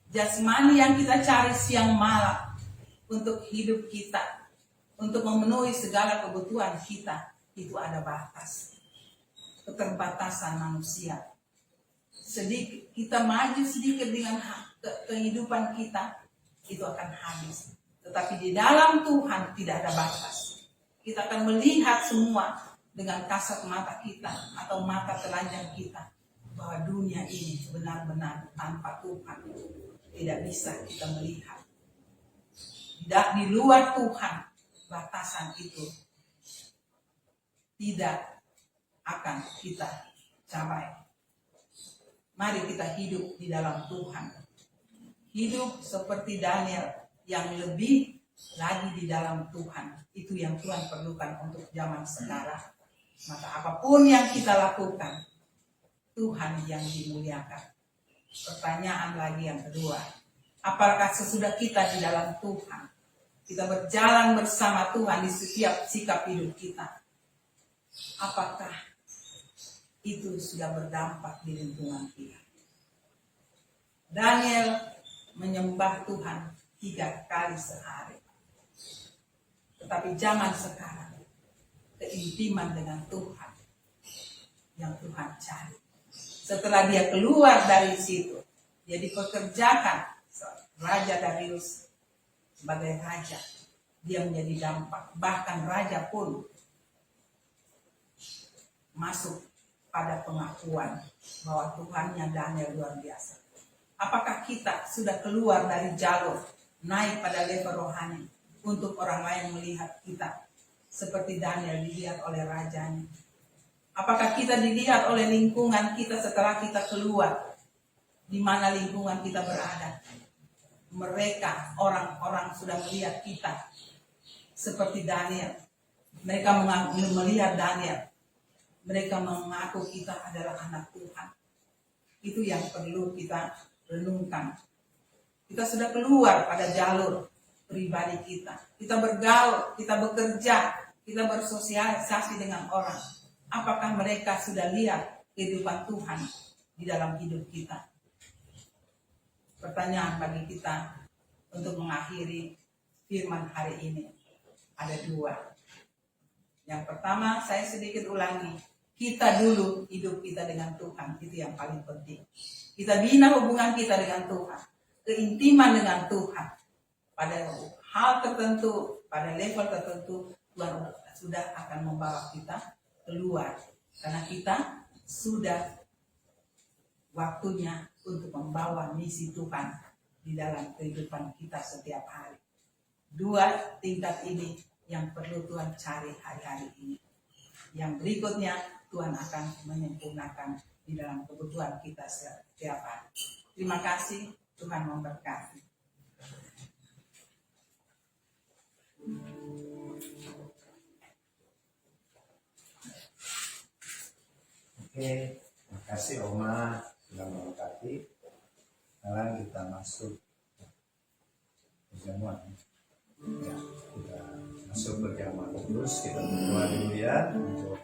Jasmani yang kita cari siang malam untuk hidup kita, untuk memenuhi segala kebutuhan kita, itu ada batas. Keterbatasan manusia. Sedikit kita maju sedikit dengan kehidupan kita, itu akan habis. Tetapi di dalam Tuhan tidak ada batas. Kita akan melihat semua dengan kasat mata kita atau mata telanjang kita, bahwa dunia ini benar-benar tanpa Tuhan tidak bisa kita melihat. Di luar Tuhan, batasan itu tidak akan kita capai. Mari kita hidup di dalam Tuhan. Hidup seperti Daniel yang lebih lagi di dalam Tuhan. Itu yang Tuhan perlukan untuk zaman sekarang. Maka apapun yang kita lakukan, Tuhan yang dimuliakan. Pertanyaan lagi yang kedua. Apakah sesudah kita di dalam Tuhan, kita berjalan bersama Tuhan di setiap sikap hidup kita, apakah itu sudah berdampak di lingkungan kita? Daniel menyembah Tuhan 3 kali sehari. Tetapi zaman sekarang, keintiman dengan Tuhan yang Tuhan cari. Setelah dia keluar dari situ, dia dipekerjakan Raja Darius sebagai raja. Dia menjadi dampak. Bahkan raja pun masuk pada pengakuan bahwa Tuhannya Daniel luar biasa. Apakah kita sudah keluar dari jalur naik pada level rohani untuk orang lain melihat kita seperti Daniel dilihat oleh rajanya? Apakah kita dilihat oleh lingkungan kita setelah kita keluar? Di mana lingkungan kita berada? Mereka, orang-orang sudah melihat kita seperti Daniel. Mereka melihat Daniel. Mereka mengaku kita adalah anak Tuhan. Itu yang perlu kita renungkan. Kita sudah keluar pada jalur pribadi kita. Kita bergaul, kita bekerja, kita bersosialisasi dengan orang. Apakah mereka sudah lihat kehidupan Tuhan di dalam hidup kita. Pertanyaan bagi kita untuk mengakhiri firman hari ini ada dua. Yang pertama, saya sedikit ulangi, kita dulu hidup kita dengan Tuhan, itu yang paling penting. Kita bina hubungan kita dengan Tuhan, keintiman dengan Tuhan. Pada hal tertentu, pada level tertentu, Tuhan sudah akan membawa kita keluar. Karena kita sudah waktunya untuk membawa misi Tuhan di dalam kehidupan kita setiap hari. Dua tingkat ini yang perlu Tuhan cari hari-hari ini. Yang berikutnya Tuhan akan menyempurnakan di dalam kebutuhan kita setiap hari. Terima kasih, Tuhan memberkati. Oke, terima kasih Oma sudah memberkati. Sekarang kita masuk perjamuan. Ya, kita masuk perjamuan kudus. Kita berdoa dulu ya untuk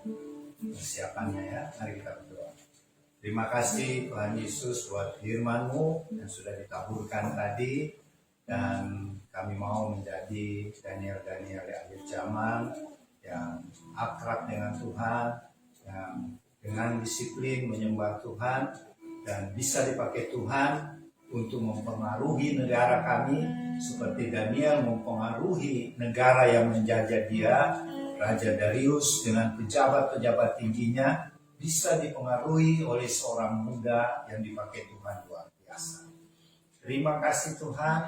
persiapannya ya. Mari kita berdoa. Terima kasih Tuhan Yesus buat firman-Mu yang sudah ditaburkan tadi, dan kami mau menjadi Daniel-Daniel di akhir zaman yang akrab dengan Tuhan, yang dengan disiplin menyembah Tuhan dan bisa dipakai Tuhan untuk mempengaruhi negara kami seperti Daniel mempengaruhi negara yang menjajah dia, Raja Darius dengan pejabat-pejabat tingginya bisa dipengaruhi oleh seorang muda yang dipakai Tuhan luar biasa. Terima kasih Tuhan,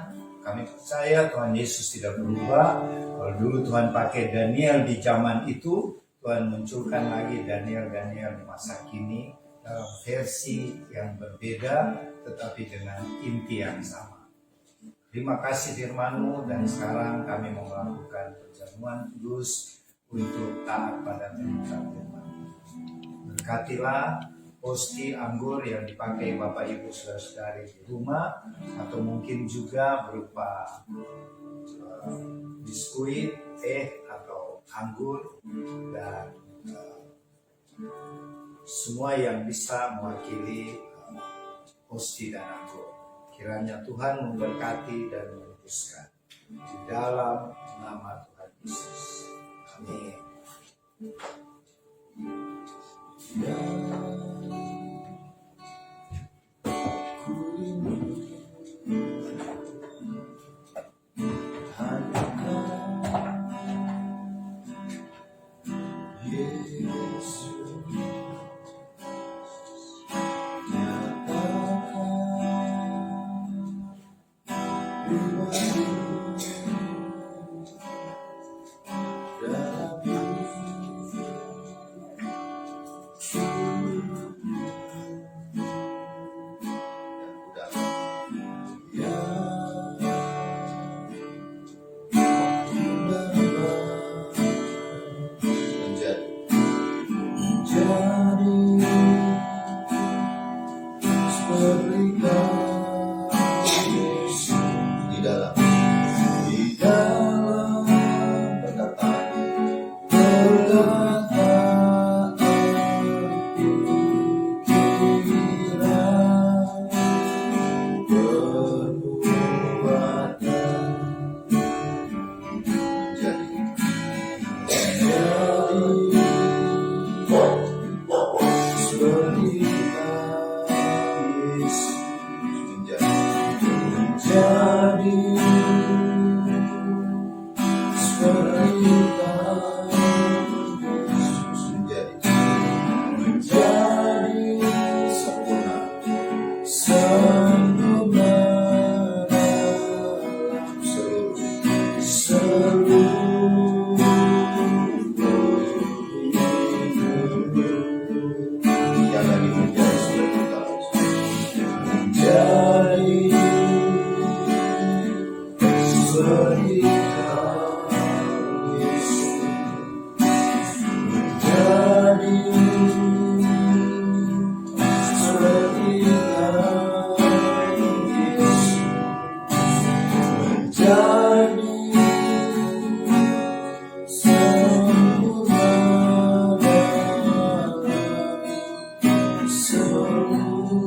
kami percaya Tuhan Yesus tidak berubah. Kalau dulu Tuhan pakai Daniel di zaman itu, Tuhan munculkan lagi Daniel-Daniel di masa kini dalam versi yang berbeda tetapi dengan inti yang sama. Terima kasih firman-Mu, dan sekarang kami mau melakukan perjamuan kudus untuk taat pada perintah firman-Mu. Berkatilah hosti anggur yang dipakai Bapak Ibu Saudara-saudari di rumah, atau mungkin juga berupa biskuit, teh, atau anggur, dan semua yang bisa mewakili hosti dan anggur. Kiranya Tuhan memberkati dan memutuskan di dalam nama Tuhan Yesus. Amin. So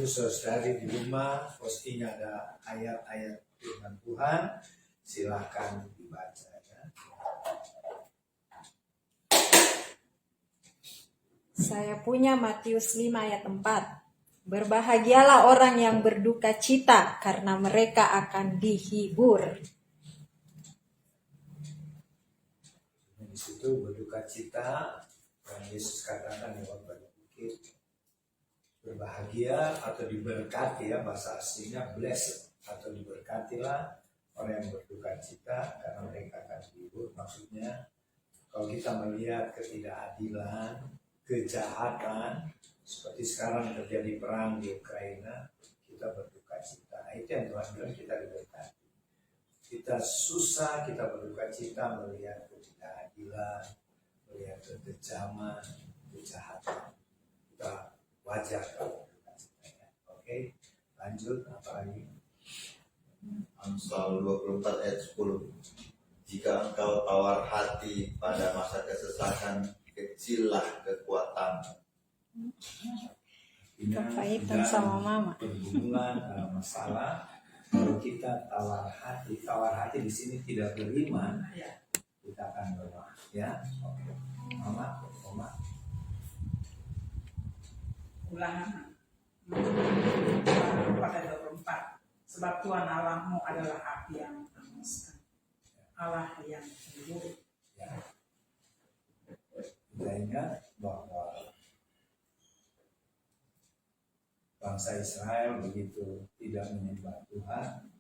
Ibu saudari di rumah, posting ada ayat-ayat firman Tuhan, silahkan dibaca ya. Saya punya Matius 5 ayat 4. Berbahagialah orang yang berduka cita karena mereka akan dihibur. Di situ berduka cita, yang Yesus katakan di waktu bukit, berbahagia atau diberkati ya, bahasa aslinya blessed, atau diberkatilah orang yang berduka cita karena mereka akan dihibur. Maksudnya kalau kita melihat ketidakadilan, kejahatan seperti sekarang terjadi perang di Ukraina, kita berduka cita. Itu yang Tuhan bilang, kita diberkati. Kita susah, kita berduka cita melihat ketidakadilan, melihat kekejaman, kejahatan. Kita wajar kalau berduka cita. Oke, lanjut apa lagi? Amsal 24 ayat 10. Jika engkau tawar hati pada masa kesesakan, kecillah kekuatanmu. Kekaitan sama mama. Perhubungan masalah, kalau kita tawar hati di sini tidak beriman, kita akan lemah ya. Oke. Mama. Ulangan 24 ayat 24. Sebab Tuhan Allahmu adalah api yang menghanguskan, Allah yang cemburu. Ya. Kita ingat bahwa bangsa Israel begitu tidak menyembah Tuhan,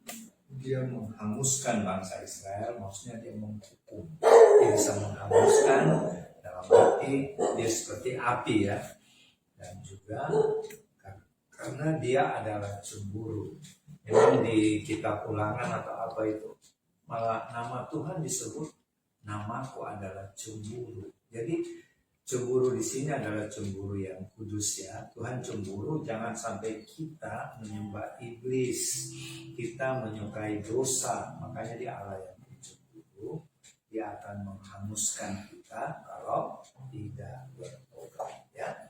dia menghanguskan bangsa Israel, maksudnya dia menghukum. Dia bisa menghanguskan dalam arti dia seperti api ya, dan juga karena dia adalah cemburu. Memang di kitab Ulangan atau apa itu, malah nama Tuhan disebut, namaku adalah cemburu. Jadi cemburu di sini adalah cemburu yang kudus ya. Tuhan cemburu jangan sampai kita menyembah iblis, kita menyukai dosa. Makanya dia Allah yang cemburu, dia akan menghanguskan kita kalau tidak bertobat ya.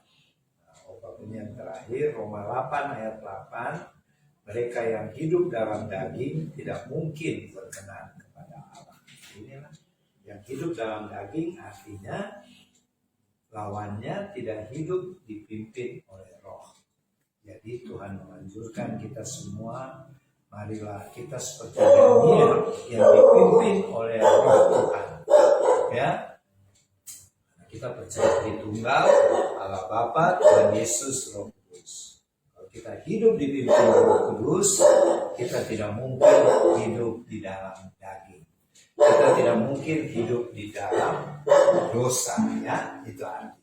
Nah, obat ini yang terakhir, Roma 8 ayat 8. Mereka yang hidup dalam daging tidak mungkin berkenan kepada Allah. Inilah yang hidup dalam daging, artinya lawannya tidak hidup dipimpin oleh roh. Jadi Tuhan menganjurkan kita semua, marilah kita seperti Daniel yang dipimpin oleh roh Tuhan. Ya, kita percaya di Tunggal, Allah Bapa, Tuhan Yesus, Roh Kudus. Kalau kita hidup dipimpin Roh Kudus, kita tidak mungkin hidup di dalam daging. Kita tidak mungkin hidup di dalam dosa ya, itu artinya.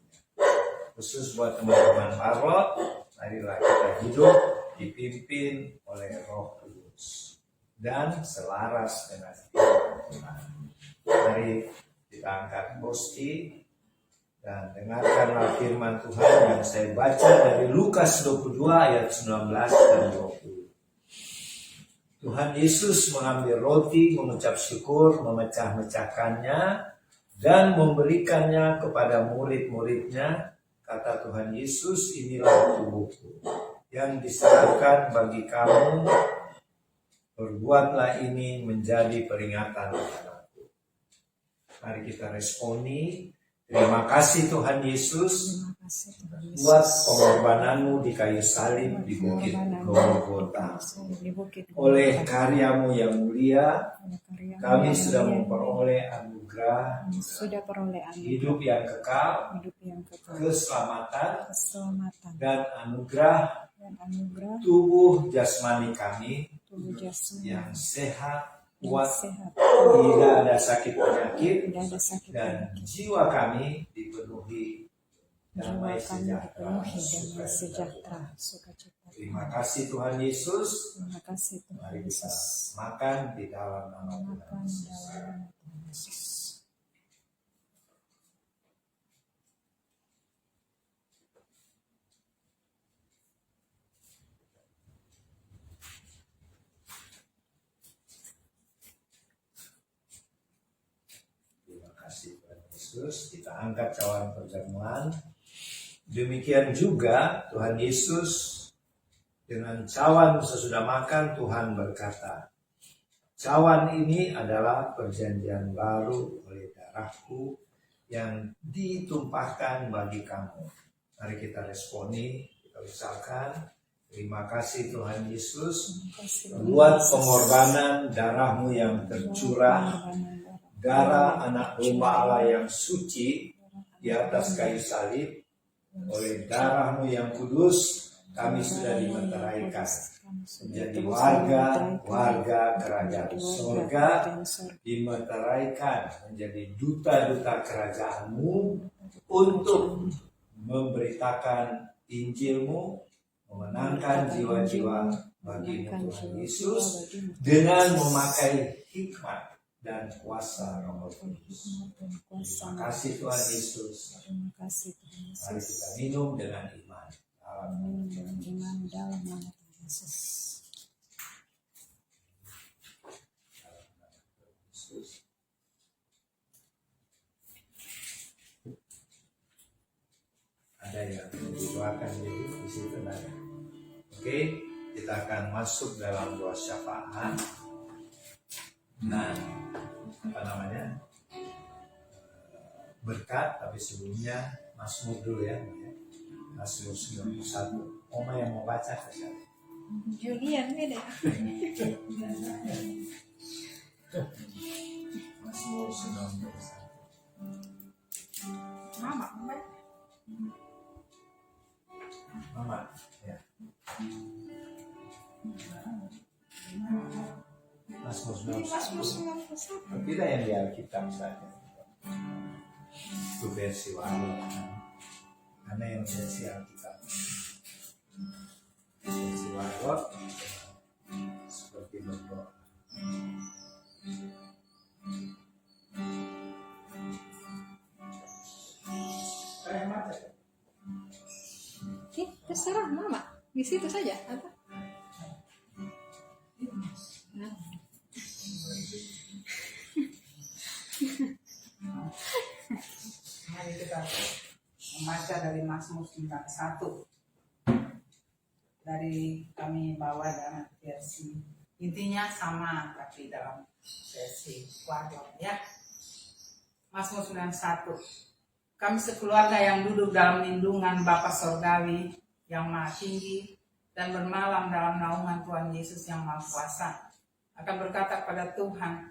Khusus buat teman-teman Marlot, marilah kita hidup dipimpin oleh Roh Kudus dan selaras dengan firman Tuhan. Mari kita angkat posti dan dengarkanlah firman Tuhan yang saya baca dari Lukas 22 ayat 19 dan 20. Tuhan Yesus mengambil roti, mengucap syukur, memecah-mecahkannya, dan memberikannya kepada murid-muridnya. Kata Tuhan Yesus, inilah tubuhku yang diserahkan bagi kamu. Perbuatlah ini menjadi peringatan kepadaku. Mari kita responi. Terima kasih Tuhan Yesus buat pengorbananmu di kayu salib di Bukit Golgota. Oleh karyamu yang mulia, kami sudah memperoleh anugerah hidup yang kekal, keselamatan, dan anugerah tubuh jasmani kami yang sehat, kuat, tidak ada sakit penyakit, dan jiwa kami dipenuhi damai sejahtera, sukacita. Terima kasih Tuhan Yesus. Mari kita makan di dalam nama Tuhan Yesus. Yesus, kita angkat cawan perjamuan. Demikian juga Tuhan Yesus Dengan cawan sesudah makan, Tuhan berkata, cawan ini adalah perjanjian baru oleh darahku yang ditumpahkan bagi kamu. Mari kita responi, kita ucapkan, terima kasih Tuhan Yesus buat pengorbanan darahmu yang tercurah, darah anak domba Allah yang suci di atas kayu salib. Oleh darahmu yang kudus, kami sudah dimeteraikan menjadi warga kerajaan surga, dimeteraikan menjadi duta-duta kerajaanmu untuk memberitakan Injilmu, memenangkan jiwa-jiwa bagi Tuhan Yesus dengan memakai hikmat dan kuasa Roh Kudus. Terima kasih Tuhan Yesus. Mari kita minum dengan iman. Iman dalam nama Yesus. Ada yang didoakan jadi di situ ada. Oke, kita akan masuk dalam doa syafaat. Nah, apa namanya? Berkat, tapi sebelumnya Mazmur dulu ya. Mazmur 91. Oma yang mau baca saja. Julian beda. Mazmur 91. Mama, ya. Mazmur 91. Tidak yang di Alkitab saja. Itu versi Warok. Karena yang versi Alkitab. Versi Warok seperti berdoa. Terserah Mama, di situ saja. Apa? Nah. Mari kita membaca dari Mazmur 91. Dari kami bawa dalam versi intinya sama tapi dalam versi Warok ya. Mazmur 91. Kami sekeluarga yang duduk dalam lindungan Bapa Sorgawi yang Maha Tinggi dan bermalam dalam naungan Tuhan Yesus yang Maha Kuasa akan berkata kepada Tuhan,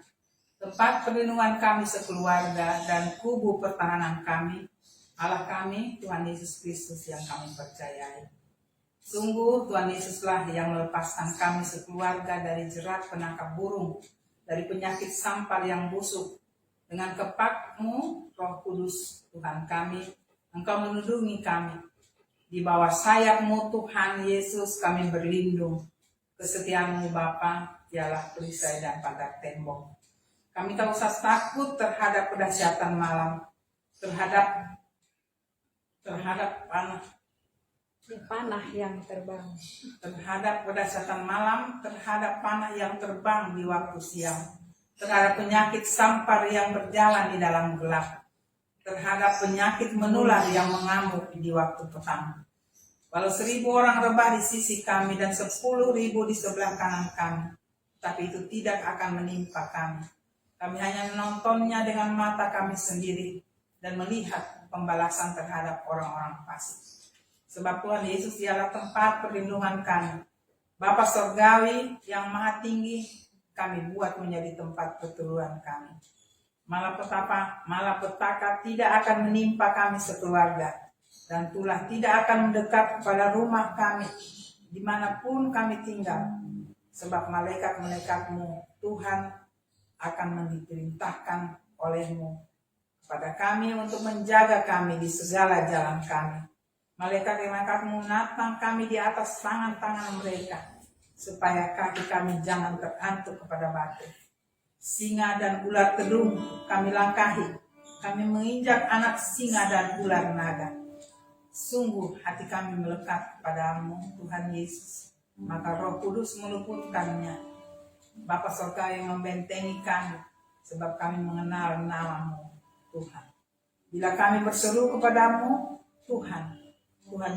tempat perlindungan kami sekeluarga dan kubu pertahanan kami, Allah kami, Tuhan Yesus Kristus yang kami percayai. Sungguh Tuhan Yesuslah yang melepaskan kami sekeluarga dari jerat penangkap burung, dari penyakit sampar yang busuk. Dengan kepakmu, Roh Kudus, Tuhan kami, Engkau melindungi kami. Di bawah sayapmu, Tuhan Yesus, kami berlindung. Kesetiaanmu, Bapa, ialah perisai dan pagar tembok. Kami tak usah takut terhadap kedahsyatan malam, terhadap Panah yang terbang. terhadap kedahsyatan malam, terhadap panah yang terbang di waktu siang, terhadap penyakit sampar yang berjalan di dalam gelap, terhadap penyakit menular yang mengamuk di waktu petang. Walau 1.000 orang rebah di sisi kami dan 10.000 di sebelah kanan kami, tapi itu tidak akan menimpa kami. Kami hanya menontonnya dengan mata kami sendiri dan melihat pembalasan terhadap orang-orang fasik. Sebab Tuhan Yesus ialah tempat perlindungan kami. Bapa Sorgawi yang Maha Tinggi, kami buat menjadi tempat pertolongan kami. Malapetaka tidak akan menimpa kami sekeluarga, dan tulah tidak akan mendekat kepada rumah kami, dimanapun kami tinggal. Sebab malaikat-malaikatmu, Tuhan, akan diperintahkan olehmu kepada kami untuk menjaga kami di segala jalan kami. Malaikat-malaikatmu menatang kami di atas tangan-tangan mereka, supaya kaki kami jangan terantuk kepada batu. Singa dan ular kedung kami langkahi, kami menginjak anak singa dan ular naga. Sungguh hati kami melekat kepadamu, Tuhan Yesus, maka Roh Kudus meluputkannya. Bapa Sorga yang membentengi kami, sebab kami mengenal namamu, Tuhan. Bila kami berseru kepadamu, Tuhan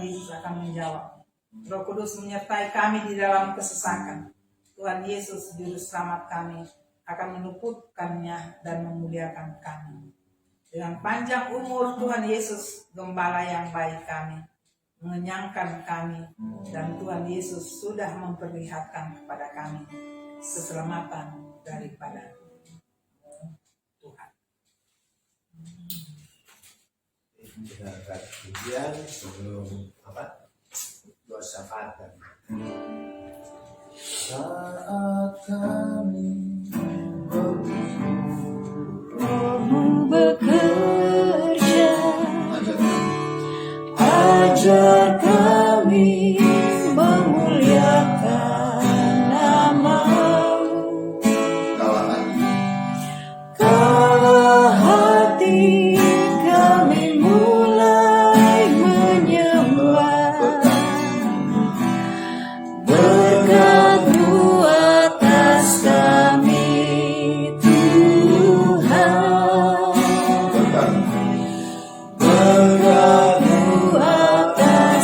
Yesus akan menjawab. Roh Kudus menyertai kami di dalam kesesakan. Tuhan Yesus, Juru Selamat kami, akan meluputkannya dan memuliakan kami. Dengan panjang umur Tuhan Yesus, Gembala yang baik kami, mengenyangkan kami, dan Tuhan Yesus sudah memperlihatkan kepada kami keselamatan daripada Tuhan. Kita angkat pujian sebelum doa syafaat. Saat kami Rohmu bekerja, ajar kami memuliakan nama-Mu. Kala hati kami mulai menyembah, berkat-Mu atas kami Tuhan, berkat-Mu atas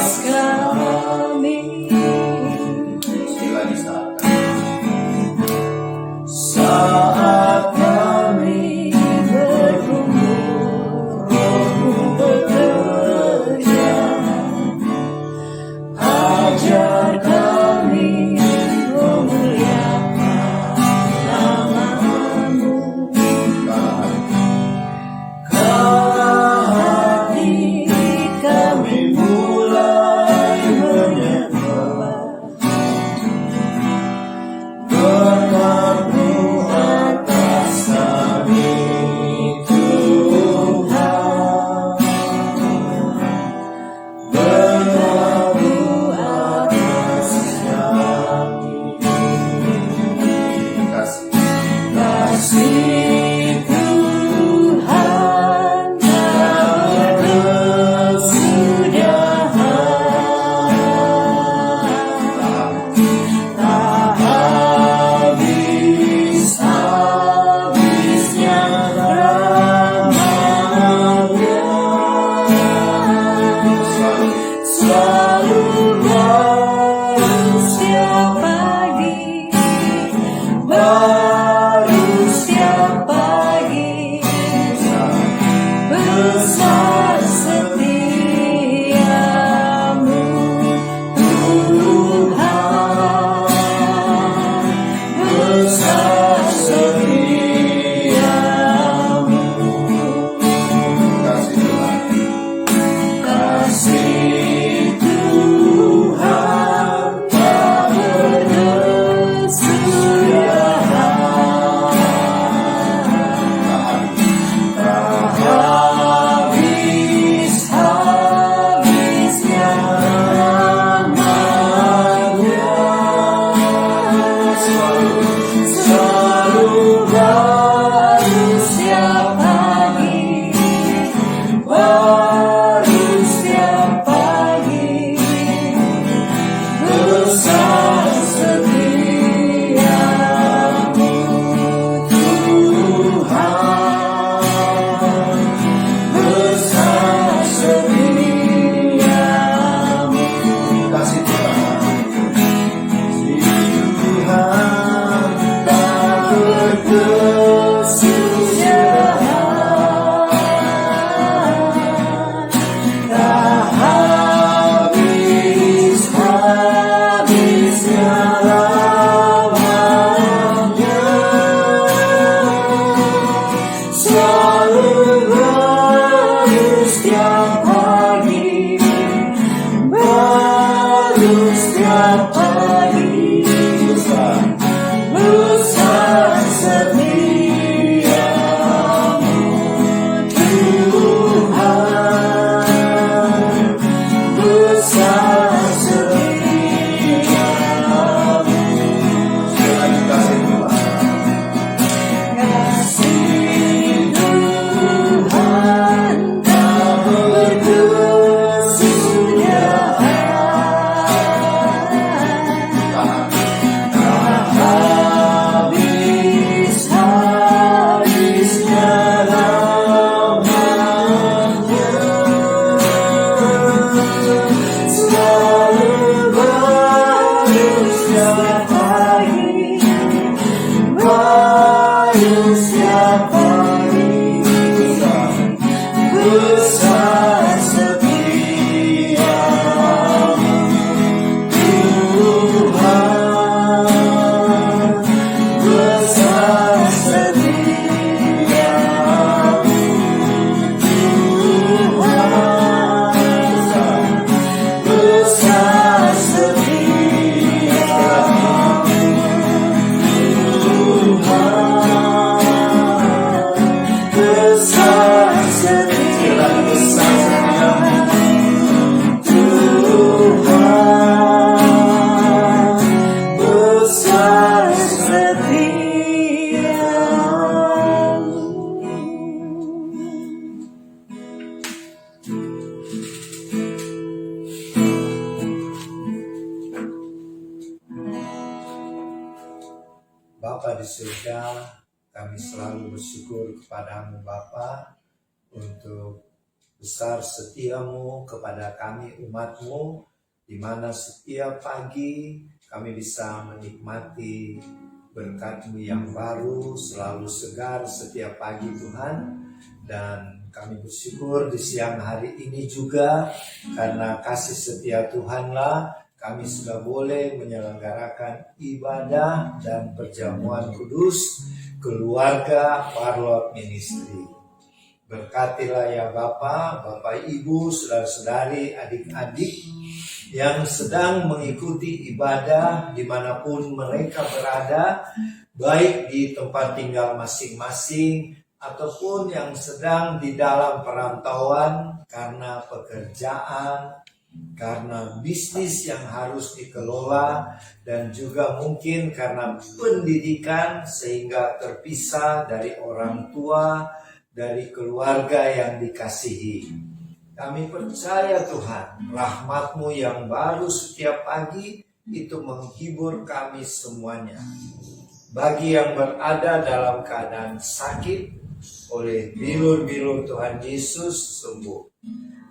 di surga, kami selalu bersyukur kepadamu Bapa untuk besar setiamu kepada kami umatmu, di mana setiap pagi kami bisa menikmati berkat-Mu yang baru, selalu segar setiap pagi Tuhan. Dan kami bersyukur di siang hari ini juga, karena kasih setia Tuhanlah kami sudah boleh menyelenggarakan ibadah dan perjamuan kudus keluarga Warlord Ministry. Berkatilah ya Bapak, Bapak Ibu, saudara-saudari, adik-adik yang sedang mengikuti ibadah dimanapun mereka berada, baik di tempat tinggal masing-masing ataupun yang sedang di dalam perantauan karena pekerjaan, karena bisnis yang harus dikelola, dan juga mungkin karena pendidikan sehingga terpisah dari orang tua, dari keluarga yang dikasihi. Kami percaya Tuhan, rahmat-Mu yang baru setiap pagi itu menghibur kami semuanya. Bagi yang berada dalam keadaan sakit, oleh bilur-bilur Tuhan Yesus sembuh.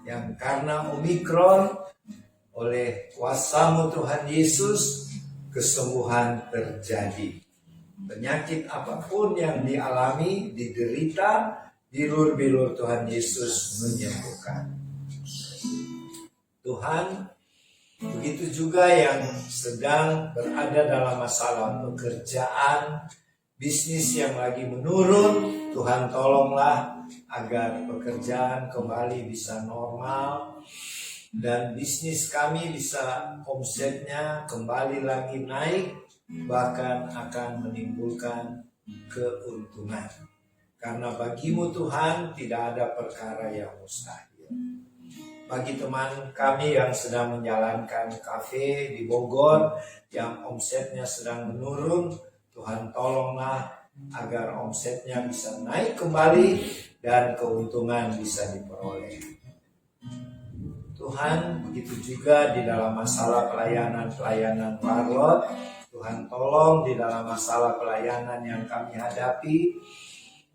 Yang karena Omikron, oleh kuasa-Mu Tuhan Yesus, kesembuhan terjadi. Penyakit apapun yang dialami, diderita, bilur-bilur Tuhan Yesus menyembuhkan. Tuhan, begitu juga yang sedang berada dalam masalah pekerjaan, bisnis yang lagi menurun, Tuhan tolonglah agar pekerjaan kembali bisa normal dan bisnis kami bisa omsetnya kembali lagi naik, bahkan akan menimbulkan keuntungan. Karena bagi-Mu Tuhan tidak ada perkara yang mustahil. Bagi teman kami yang sedang menjalankan kafe di Bogor yang omsetnya sedang menurun, Tuhan tolonglah agar omsetnya bisa naik kembali dan keuntungan bisa diperoleh. Tuhan, begitu juga di dalam masalah pelayanan Warlord, Tuhan tolong di dalam masalah pelayanan yang kami hadapi.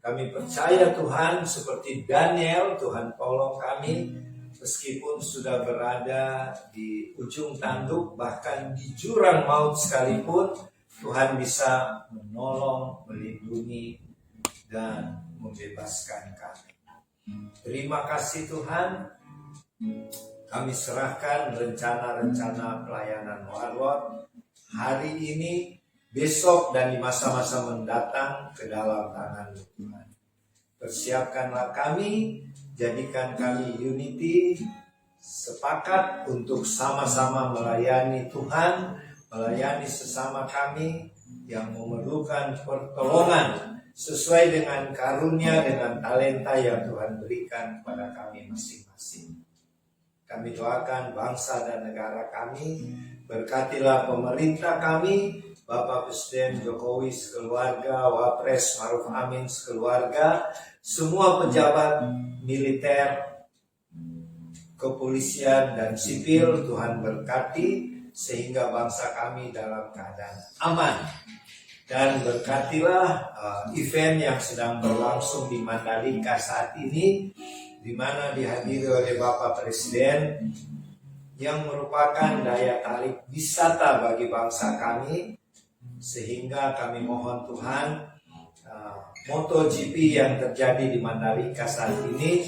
Kami percaya Tuhan, seperti Daniel, Tuhan tolong kami meskipun sudah berada di ujung tanduk, bahkan di jurang maut sekalipun, Tuhan bisa menolong, melindungi, dan membebaskan kami. Terima kasih Tuhan. Kami serahkan rencana-rencana pelayanan Warlord hari ini, besok, dan di masa-masa mendatang ke dalam tangan Tuhan. Persiapkanlah kami, jadikan kami unity, sepakat untuk sama-sama melayani Tuhan, melayani sesama kami yang memerlukan pertolongan sesuai dengan karunia, dengan talenta yang Tuhan berikan kepada kami masing-masing. Kami doakan bangsa dan negara kami, berkatilah pemerintah kami, Bapak Presiden Jokowi sekeluarga, Wapres Maruf Amin sekeluarga, semua pejabat militer, kepolisian dan sipil, Tuhan berkati sehingga bangsa kami dalam keadaan aman. Dan berkatilah event yang sedang berlangsung di Mandalika saat ini, di mana dihadiri oleh Bapak Presiden yang merupakan daya tarik wisata bagi bangsa kami, sehingga kami mohon Tuhan MotoGP yang terjadi di Mandalika saat ini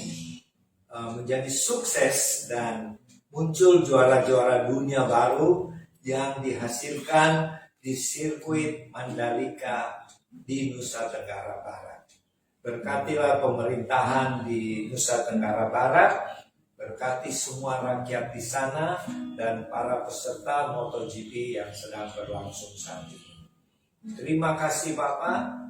menjadi sukses dan muncul juara-juara dunia baru yang dihasilkan di sirkuit Mandalika di Nusa Tenggara Barat. Berkatilah pemerintahan di Nusa Tenggara Barat, berkati semua rakyat di sana dan para peserta MotoGP yang sedang berlangsung saat ini. Terima kasih Bapak.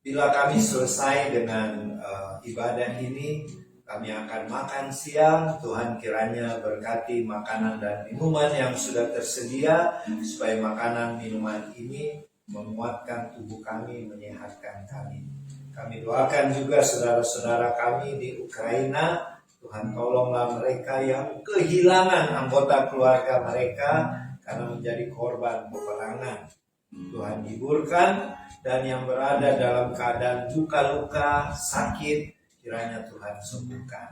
Bila kami selesai dengan ibadah ini, kami akan makan siang. Tuhan kiranya berkati makanan dan minuman yang sudah tersedia, supaya makanan minuman ini menguatkan tubuh kami, menyehatkan kami. Kami doakan juga saudara-saudara kami di Ukraina. Tuhan tolonglah mereka yang kehilangan anggota keluarga mereka karena menjadi korban peperangan. Tuhan hiburkan, dan yang berada dalam keadaan luka-luka, sakit, kiranya Tuhan sembuhkan.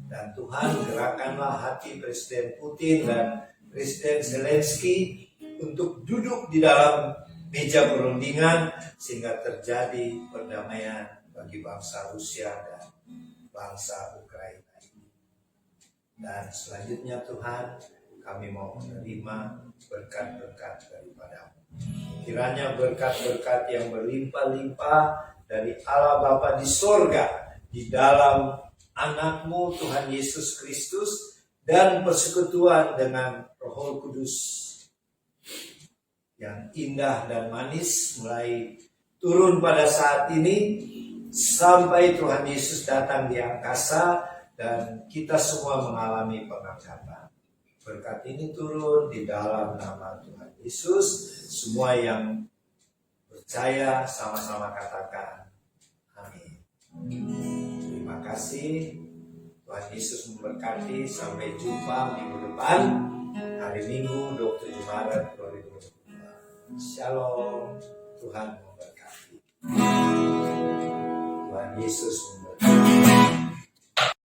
Dan Tuhan gerakanlah hati Presiden Putin dan Presiden Zelensky untuk duduk di dalam meja perundingan sehingga terjadi perdamaian bagi bangsa Rusia dan bangsa Ukraina ini. Dan selanjutnya Tuhan, kami mau menerima berkat-berkat daripada-Mu. Kiranya berkat-berkat yang berlimpah-limpah dari Allah Bapa di sorga, di dalam anak-Mu Tuhan Yesus Kristus, dan persekutuan dengan Roh Kudus yang indah dan manis mulai turun pada saat ini sampai Tuhan Yesus datang di angkasa dan kita semua mengalami pengangkatan. Berkat ini turun di dalam nama Tuhan Yesus. Semua yang percaya sama-sama katakan amin. Terima kasih. Tuhan Yesus memberkati. Sampai jumpa minggu depan, hari Minggu 27 Maret 2022. Shalom. Tuhan memberkati. Tuhan Yesus memberkati.